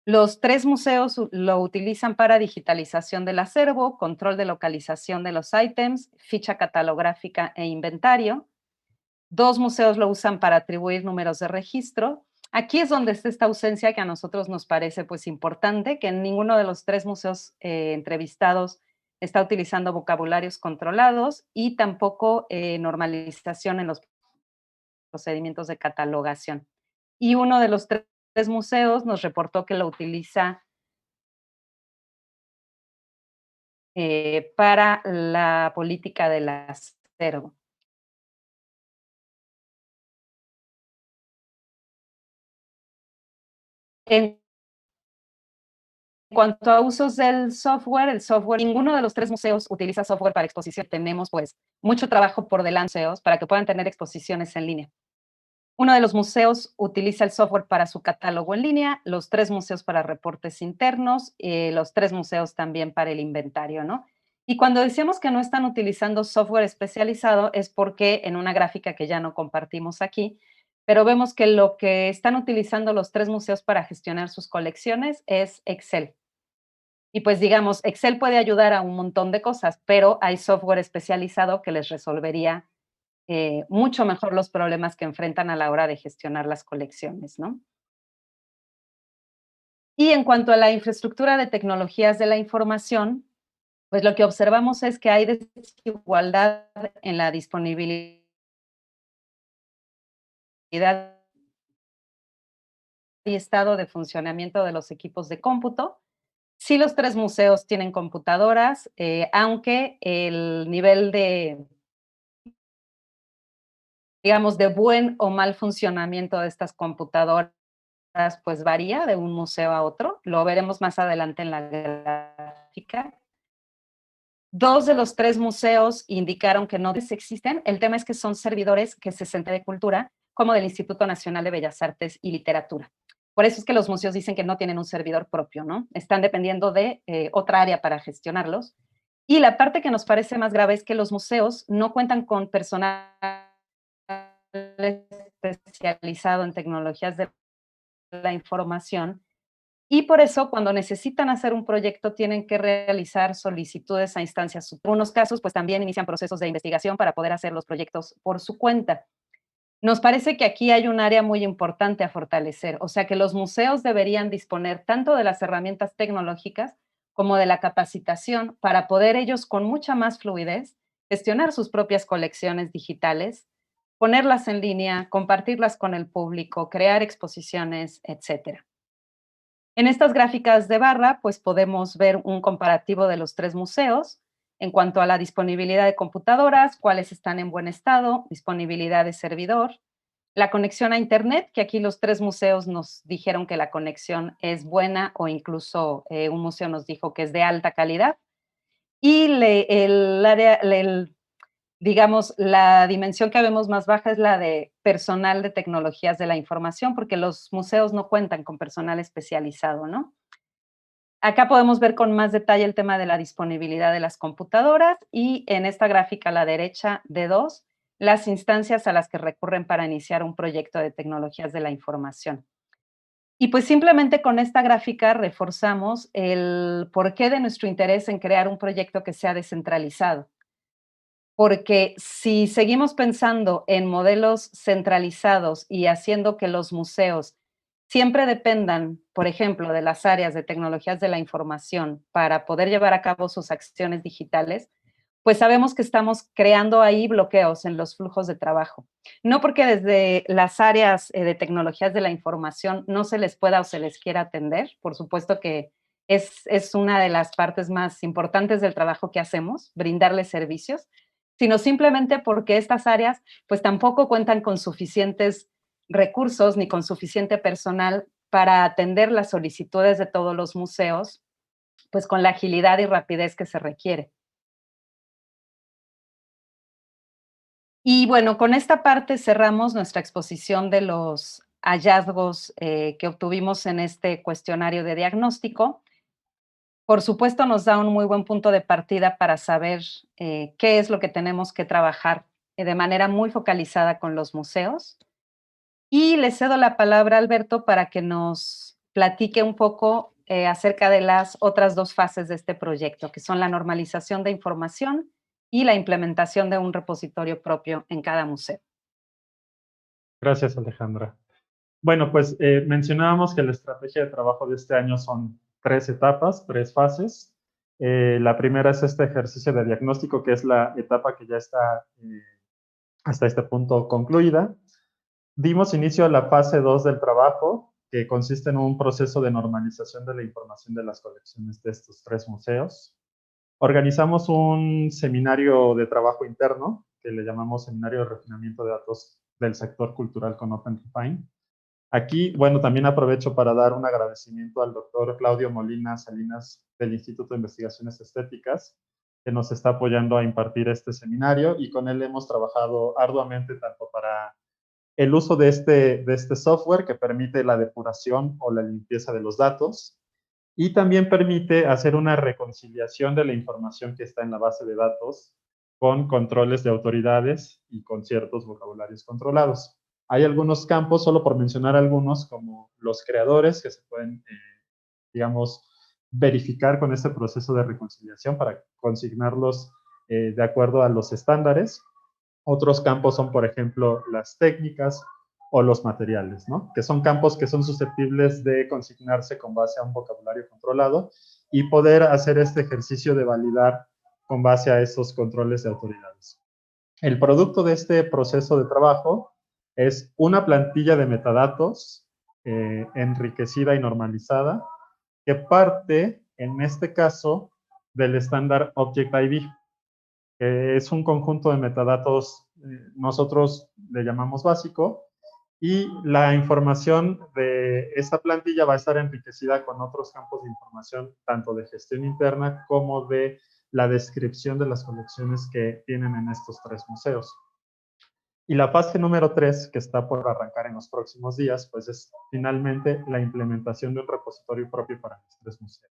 Los 3 museos lo utilizan para digitalización del acervo, control de localización de los ítems, ficha catalográfica e inventario. 2 museos lo usan para atribuir números de registro. Aquí es donde está esta ausencia que a nosotros nos parece pues importante, que ninguno de los 3 museos entrevistados está utilizando vocabularios controlados y tampoco normalización en los procedimientos de catalogación. Y uno de los 3 museos nos reportó que lo utiliza para la política del acervo. En cuanto a usos del software, ninguno de los 3 museos utiliza software para exposición. Tenemos pues mucho trabajo por delante museos para que puedan tener exposiciones en línea. Uno de los museos utiliza el software para su catálogo en línea, los 3 museos para reportes internos, los 3 museos también para el inventario, ¿no? Y cuando decíamos que no están utilizando software especializado es porque en una gráfica que ya no compartimos aquí, pero vemos que lo que están utilizando los 3 museos para gestionar sus colecciones es Excel. Y pues digamos, Excel puede ayudar a un montón de cosas, pero hay software especializado que les resolvería mucho mejor los problemas que enfrentan a la hora de gestionar las colecciones, ¿no? Y en cuanto a la infraestructura de tecnologías de la información, pues lo que observamos es que hay desigualdad en la disponibilidad y estado de funcionamiento de los equipos de cómputo. Sí, los 3 museos tienen computadoras, aunque el nivel de, digamos, de buen o mal funcionamiento de estas computadoras pues varía de un museo a otro. Lo veremos más adelante en la gráfica. 2 de los 3 museos indicaron que no existen. El tema es que son servidores que se centran de cultura, como del Instituto Nacional de Bellas Artes y Literatura. Por eso es que los museos dicen que no tienen un servidor propio, ¿no? Están dependiendo de otra área para gestionarlos. Y la parte que nos parece más grave es que los museos no cuentan con personal especializado en tecnologías de la información y por eso cuando necesitan hacer un proyecto tienen que realizar solicitudes a instancias. En algunos casos pues también inician procesos de investigación para poder hacer los proyectos por su cuenta. Nos parece que aquí hay un área muy importante a fortalecer, o sea que los museos deberían disponer tanto de las herramientas tecnológicas como de la capacitación para poder ellos con mucha más fluidez gestionar sus propias colecciones digitales, ponerlas en línea, compartirlas con el público, crear exposiciones, etcétera. En estas gráficas de barra, pues podemos ver un comparativo de los 3 museos en cuanto a la disponibilidad de computadoras, cuáles están en buen estado, disponibilidad de servidor, la conexión a Internet, que aquí los 3 museos nos dijeron que la conexión es buena o incluso un museo nos dijo que es de alta calidad, y el área, digamos, la dimensión que vemos más baja es la de personal de tecnologías de la información, porque los museos no cuentan con personal especializado, ¿no? Acá podemos ver con más detalle el tema de la disponibilidad de las computadoras y en esta gráfica a la derecha de 2, las instancias a las que recurren para iniciar un proyecto de tecnologías de la información. Y pues simplemente con esta gráfica reforzamos el porqué de nuestro interés en crear un proyecto que sea descentralizado. Porque si seguimos pensando en modelos centralizados y haciendo que los museos siempre dependan, por ejemplo, de las áreas de tecnologías de la información para poder llevar a cabo sus acciones digitales, pues sabemos que estamos creando ahí bloqueos en los flujos de trabajo. No porque desde las áreas de tecnologías de la información no se les pueda o se les quiera atender, por supuesto que es una de las partes más importantes del trabajo que hacemos, brindarles servicios, sino simplemente porque estas áreas pues tampoco cuentan con suficientes recursos ni con suficiente personal para atender las solicitudes de todos los museos, pues con la agilidad y rapidez que se requiere. Y bueno, con esta parte cerramos nuestra exposición de los hallazgos que obtuvimos en este cuestionario de diagnóstico. Por supuesto, nos da un muy buen punto de partida para saber qué es lo que tenemos que trabajar de manera muy focalizada con los museos. Y le cedo la palabra a Alberto para que nos platique un poco acerca de las otras 2 fases de este proyecto, que son la normalización de información y la implementación de un repositorio propio en cada museo. Gracias, Alejandra. Bueno, pues mencionábamos que la estrategia de trabajo de este año son 3 etapas, 3 fases. La primera es este ejercicio de diagnóstico, que es la etapa que ya está hasta este punto concluida. Dimos inicio a la fase 2 del trabajo, que consiste en un proceso de normalización de la información de las colecciones de estos 3 museos. Organizamos un seminario de trabajo interno, que le llamamos Seminario de Refinamiento de Datos del Sector Cultural con OpenRefine. Aquí, bueno, también aprovecho para dar un agradecimiento al doctor Claudio Molina Salinas del Instituto de Investigaciones Estéticas, que nos está apoyando a impartir este seminario y con él hemos trabajado arduamente tanto para el uso de este software que permite la depuración o la limpieza de los datos y también permite hacer una reconciliación de la información que está en la base de datos con controles de autoridades y con ciertos vocabularios controlados. Hay algunos campos, solo por mencionar algunos, como los creadores, que se pueden, digamos, verificar con este proceso de reconciliación para consignarlos de acuerdo a los estándares. Otros campos son, por ejemplo, las técnicas o los materiales, ¿no? Que son campos que son susceptibles de consignarse con base a un vocabulario controlado y poder hacer este ejercicio de validar con base a esos controles de autoridades. El producto de este proceso de trabajo es una plantilla de metadatos enriquecida y normalizada que parte, en este caso, del estándar Object ID, que es un conjunto de metadatos, nosotros le llamamos básico, y la información de esta plantilla va a estar enriquecida con otros campos de información, tanto de gestión interna como de la descripción de las colecciones que tienen en estos tres museos. Y la fase número 3, que está por arrancar en los próximos días, pues es finalmente la implementación de un repositorio propio para los tres museos,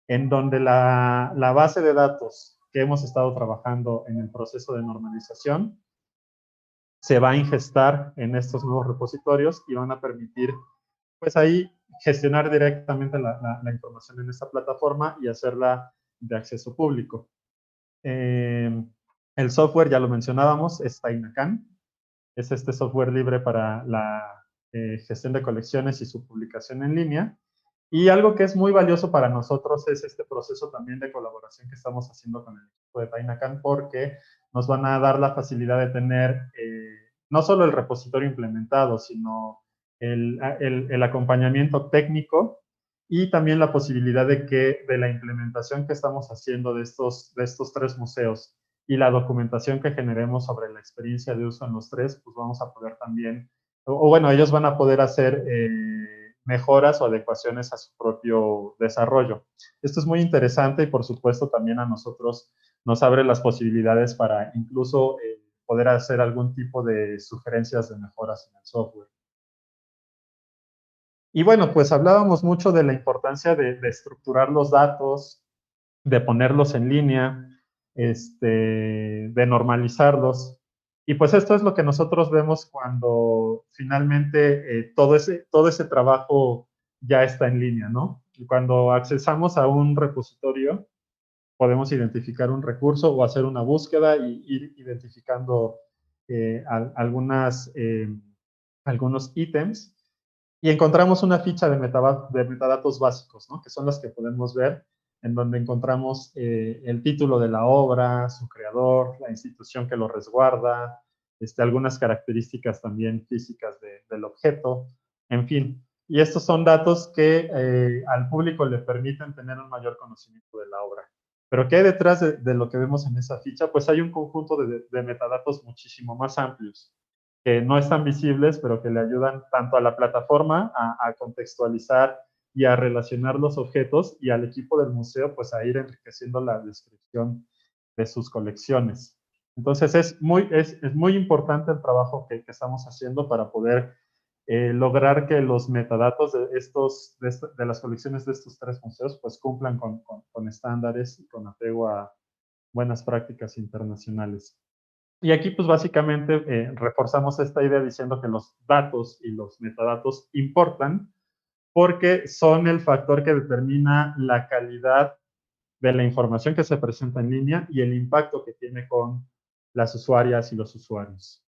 en donde la base de datos que hemos estado trabajando en el proceso de normalización se va a ingestar en estos nuevos repositorios y van a permitir, pues ahí, gestionar directamente la información en esta plataforma y hacerla de acceso público. El software, ya lo mencionábamos, es Tainacan. Es este software libre para la gestión de colecciones y su publicación en línea. Y algo que es muy valioso para nosotros es este proceso también de colaboración que estamos haciendo con el equipo de Tainacan, porque nos van a dar la facilidad de tener no solo el repositorio implementado, sino el acompañamiento técnico y también la posibilidad de que de la implementación que estamos haciendo de estos tres museos y la documentación que generemos sobre la experiencia de uso en los tres, pues vamos a poder también, o bueno, ellos van a poder hacer mejoras o adecuaciones a su propio desarrollo. Esto es muy interesante y por supuesto también a nosotros nos abre las posibilidades para incluso poder hacer algún tipo de sugerencias de mejoras en el software. Y bueno, pues hablábamos mucho de la importancia de estructurar los datos, de ponerlos en línea, de normalizarlos. Y pues esto es lo que nosotros vemos cuando finalmente todo ese trabajo ya está en línea, ¿no? Y cuando accesamos a un repositorio, podemos identificar un recurso o hacer una búsqueda y ir identificando algunos ítems y encontramos una ficha de metadatos básicos, ¿no? Que son las que podemos ver, en donde encontramos el título de la obra, su creador, la institución que lo resguarda, algunas características también físicas del objeto, en fin. Y estos son datos que al público le permiten tener un mayor conocimiento de la obra. Pero ¿qué hay detrás de lo que vemos en esa ficha? Pues hay un conjunto de metadatos muchísimo más amplios, que no están visibles, pero que le ayudan tanto a la plataforma a contextualizar y a relacionar los objetos y al equipo del museo pues a ir enriqueciendo la descripción de sus colecciones. Entonces es muy importante el trabajo que estamos haciendo para poder lograr que los metadatos de las colecciones de estos tres museos pues cumplan con estándares y con apego a buenas prácticas internacionales. Y aquí, pues básicamente reforzamos esta idea diciendo que los datos y los metadatos importan porque son el factor que determina la calidad de la información que se presenta en línea y el impacto que tiene con las usuarias y los usuarios.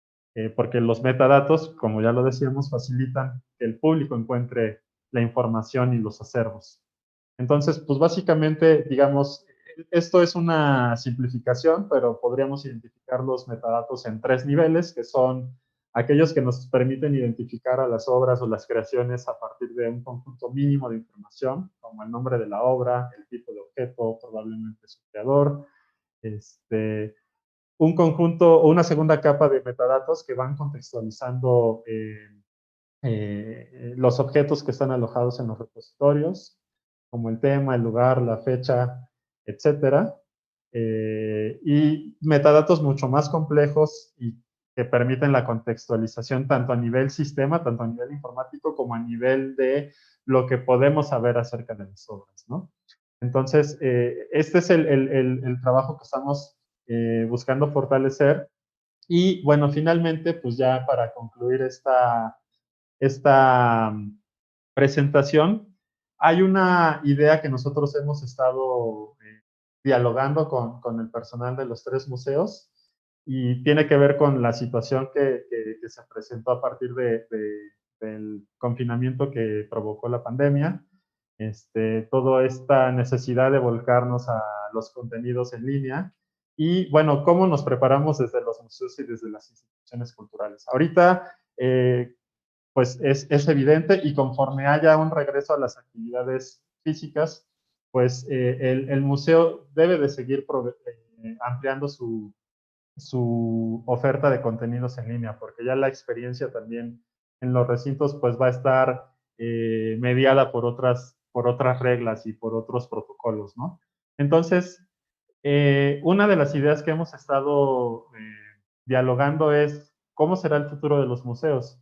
Porque los metadatos, como ya lo decíamos, facilitan que el público encuentre la información y los acervos. Entonces, pues básicamente, digamos, esto es una simplificación, pero podríamos identificar los metadatos en tres niveles, que son aquellos que nos permiten identificar a las obras o las creaciones a partir de un conjunto mínimo de información, como el nombre de la obra, el tipo de objeto, probablemente su creador, un conjunto o una segunda capa de metadatos que van contextualizando los objetos que están alojados en los repositorios, como el tema, el lugar, la fecha, etcétera. Y metadatos mucho más complejos y que permiten la contextualización tanto a nivel sistema, tanto a nivel informático, como a nivel de lo que podemos saber acerca de las obras, ¿no? Entonces, este es el trabajo que estamos buscando fortalecer. Y bueno, finalmente, pues ya para concluir esta presentación, hay una idea que nosotros hemos estado dialogando con el personal de los 3 museos y tiene que ver con la situación que se presentó a partir del confinamiento que provocó la pandemia. Toda esta necesidad de volcarnos a los contenidos en línea y, bueno, cómo nos preparamos desde los museos y desde las instituciones culturales. Ahorita, pues es evidente y conforme haya un regreso a las actividades físicas, pues el museo debe de seguir ampliando su oferta de contenidos en línea, porque ya la experiencia también en los recintos pues va a estar mediada por otras reglas y por otros protocolos, ¿no? Entonces, una de las ideas que hemos estado dialogando es cómo será el futuro de los museos.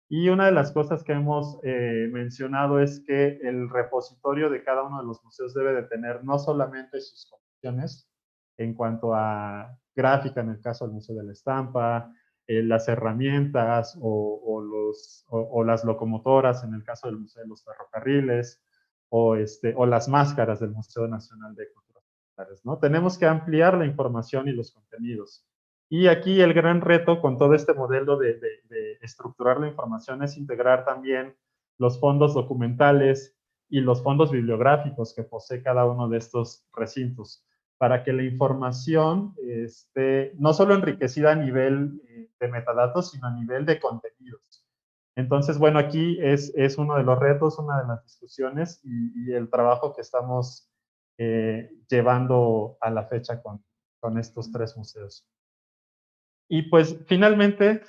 Y una de las cosas que hemos mencionado es que el repositorio de cada uno de los museos debe de tener no solamente sus colecciones en cuanto a gráfica, en el caso del Museo de la Estampa, las herramientas o las locomotoras, en el caso del Museo de los Ferrocarriles, o las máscaras del Museo Nacional de Cultura, ¿no? Tenemos que ampliar la información y los contenidos. Y aquí el gran reto con todo este modelo de estructurar la información es integrar también los fondos documentales y los fondos bibliográficos que posee cada uno de estos recintos, para que la información esté no solo enriquecida a nivel de metadatos, sino a nivel de contenidos. Entonces, bueno, aquí es uno de los retos, una de las discusiones y el trabajo que estamos llevando a la fecha con estos 3 museos. Y pues finalmente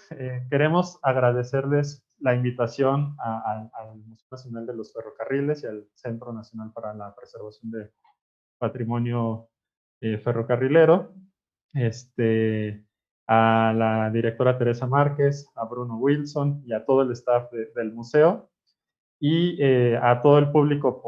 queremos agradecerles la invitación al Museo Nacional de los Ferrocarriles y al Centro Nacional para la Preservación de Patrimonio Ferrocarrilero, a la directora Teresa Márquez, a Bruno Wilson y a todo el staff del museo y a todo el público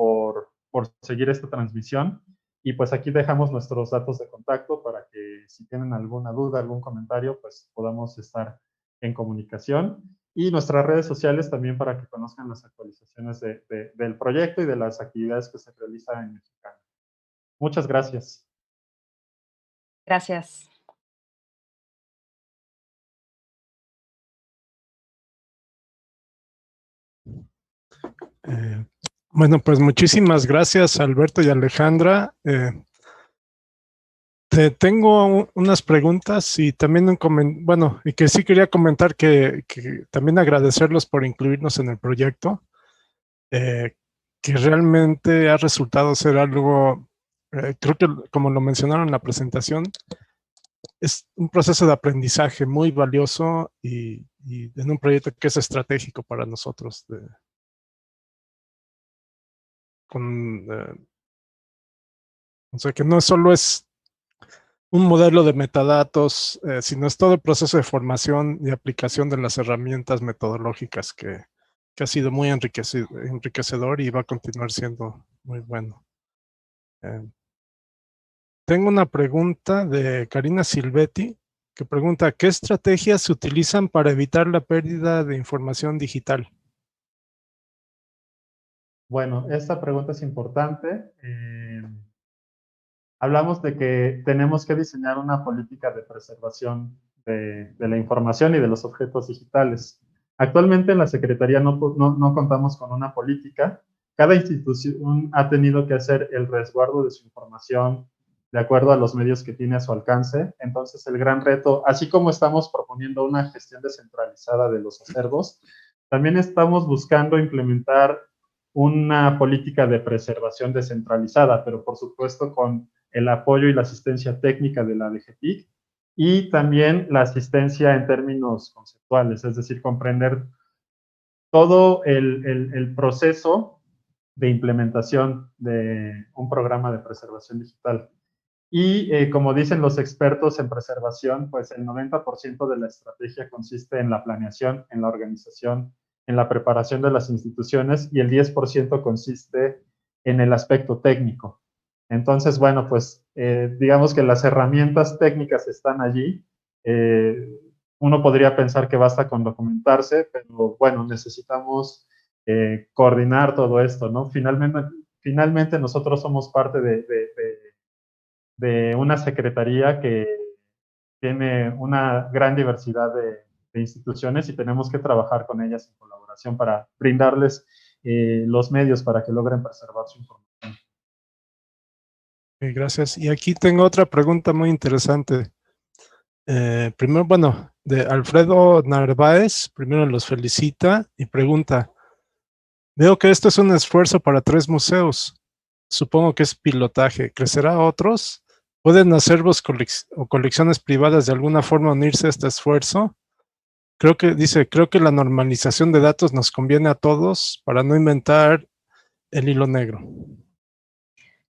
por seguir esta transmisión. Y pues aquí dejamos nuestros datos de contacto para que si tienen alguna duda, algún comentario, pues podamos estar en comunicación. Y nuestras redes sociales también para que conozcan las actualizaciones del proyecto y de las actividades que se realizan en Mexicana. Muchas gracias. Gracias. Bueno, pues muchísimas gracias, Alberto y Alejandra. Tengo unas preguntas y también bueno, y que sí quería comentar que también agradecerlos por incluirnos en el proyecto, que realmente ha resultado ser algo, creo que como lo mencionaron en la presentación, es un proceso de aprendizaje muy valioso y en un proyecto que es estratégico para nosotros. O sea, que no solo es un modelo de metadatos, sino es todo el proceso de formación y aplicación de las herramientas metodológicas que ha sido muy enriquecedor y va a continuar siendo muy bueno. Tengo una pregunta de Karina Silvetti, que pregunta, ¿qué estrategias se utilizan para evitar la pérdida de información digital? Bueno, esta pregunta es importante. Hablamos de que tenemos que diseñar una política de preservación de la información y de los objetos digitales. Actualmente en la Secretaría no contamos con una política. Cada institución ha tenido que hacer el resguardo de su información de acuerdo a los medios que tiene a su alcance. Entonces, el gran reto, así como estamos proponiendo una gestión descentralizada de los acervos, también estamos buscando implementar una política de preservación descentralizada, pero por supuesto con el apoyo y la asistencia técnica de la DGTIC y también la asistencia en términos conceptuales, es decir, comprender todo el proceso de implementación de un programa de preservación digital. Y como dicen los expertos en preservación, pues el 90% de la estrategia consiste en la planeación, en la organización, en la preparación de las instituciones, y el 10% consiste en el aspecto técnico. Entonces, bueno, pues digamos que las herramientas técnicas están allí. Uno podría pensar que basta con documentarse, pero bueno, necesitamos coordinar todo esto, ¿no? Finalmente nosotros somos parte de una secretaría que tiene una gran diversidad de instituciones y tenemos que trabajar con ellas en colaboración para brindarles los medios para que logren preservar su información. Gracias. Y aquí tengo otra pregunta muy interesante. Primero, bueno, de Alfredo Narváez, primero los felicita y pregunta: veo que esto es un esfuerzo para 3 museos. Supongo que es pilotaje. ¿Crecerá a otros? ¿Pueden acervos o colecciones privadas de alguna forma unirse a este esfuerzo? Creo que la normalización de datos nos conviene a todos para no inventar el hilo negro.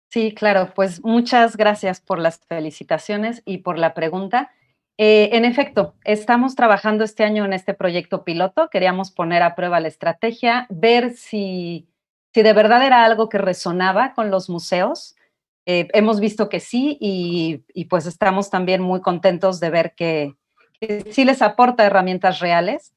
Sí, claro, pues muchas gracias por las felicitaciones y por la pregunta. En efecto, estamos trabajando este año en este proyecto piloto. Queríamos poner a prueba la estrategia, ver si de verdad era algo que resonaba con los museos. Hemos visto que sí y pues estamos también muy contentos de ver que sí les aporta herramientas reales.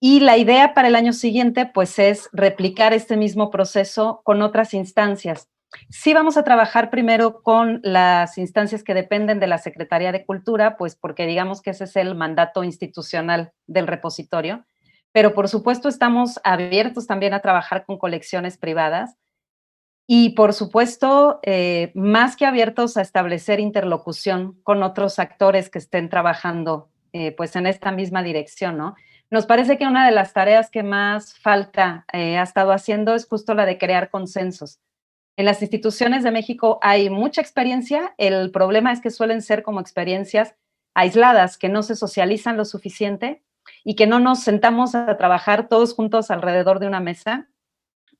Y la idea para el año siguiente pues es replicar este mismo proceso con otras instancias. Sí vamos a trabajar primero con las instancias que dependen de la Secretaría de Cultura, pues porque digamos que ese es el mandato institucional del repositorio, pero por supuesto estamos abiertos también a trabajar con colecciones privadas y por supuesto más que abiertos a establecer interlocución con otros actores que estén trabajando pues en esta misma dirección, ¿no? Nos parece que una de las tareas que más falta ha estado haciendo es justo la de crear consensos. En las instituciones de México hay mucha experiencia, el problema es que suelen ser como experiencias aisladas, que no se socializan lo suficiente y que no nos sentamos a trabajar todos juntos alrededor de una mesa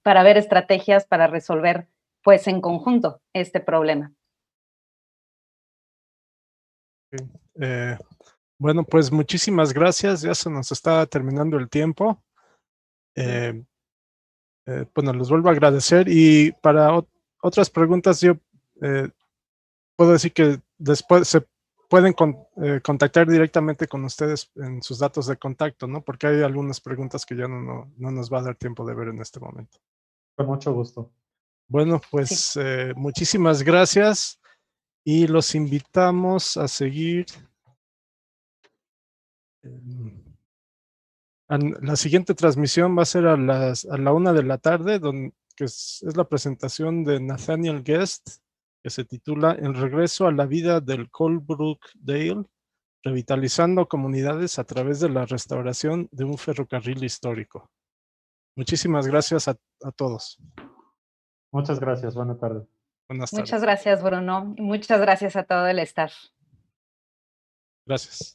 para ver estrategias para resolver, pues, en conjunto este problema. Bueno, pues muchísimas gracias, ya se nos está terminando el tiempo. Bueno, les vuelvo a agradecer y para otras preguntas yo puedo decir que después se pueden contactar directamente con ustedes en sus datos de contacto, ¿no? Porque hay algunas preguntas que ya no nos va a dar tiempo de ver en este momento. Con mucho gusto. Bueno, pues sí. Muchísimas gracias y los invitamos a seguir. La siguiente transmisión va a ser a la 1 de la tarde, que es la presentación de Nathaniel Guest, que se titula El regreso a la vida del Colebrook Dale, revitalizando comunidades a través de la restauración de un ferrocarril histórico. Muchísimas gracias a todos. Muchas gracias, buenas tardes. Buenas tardes. Muchas gracias, Bruno, y muchas gracias a todo el staff. Gracias.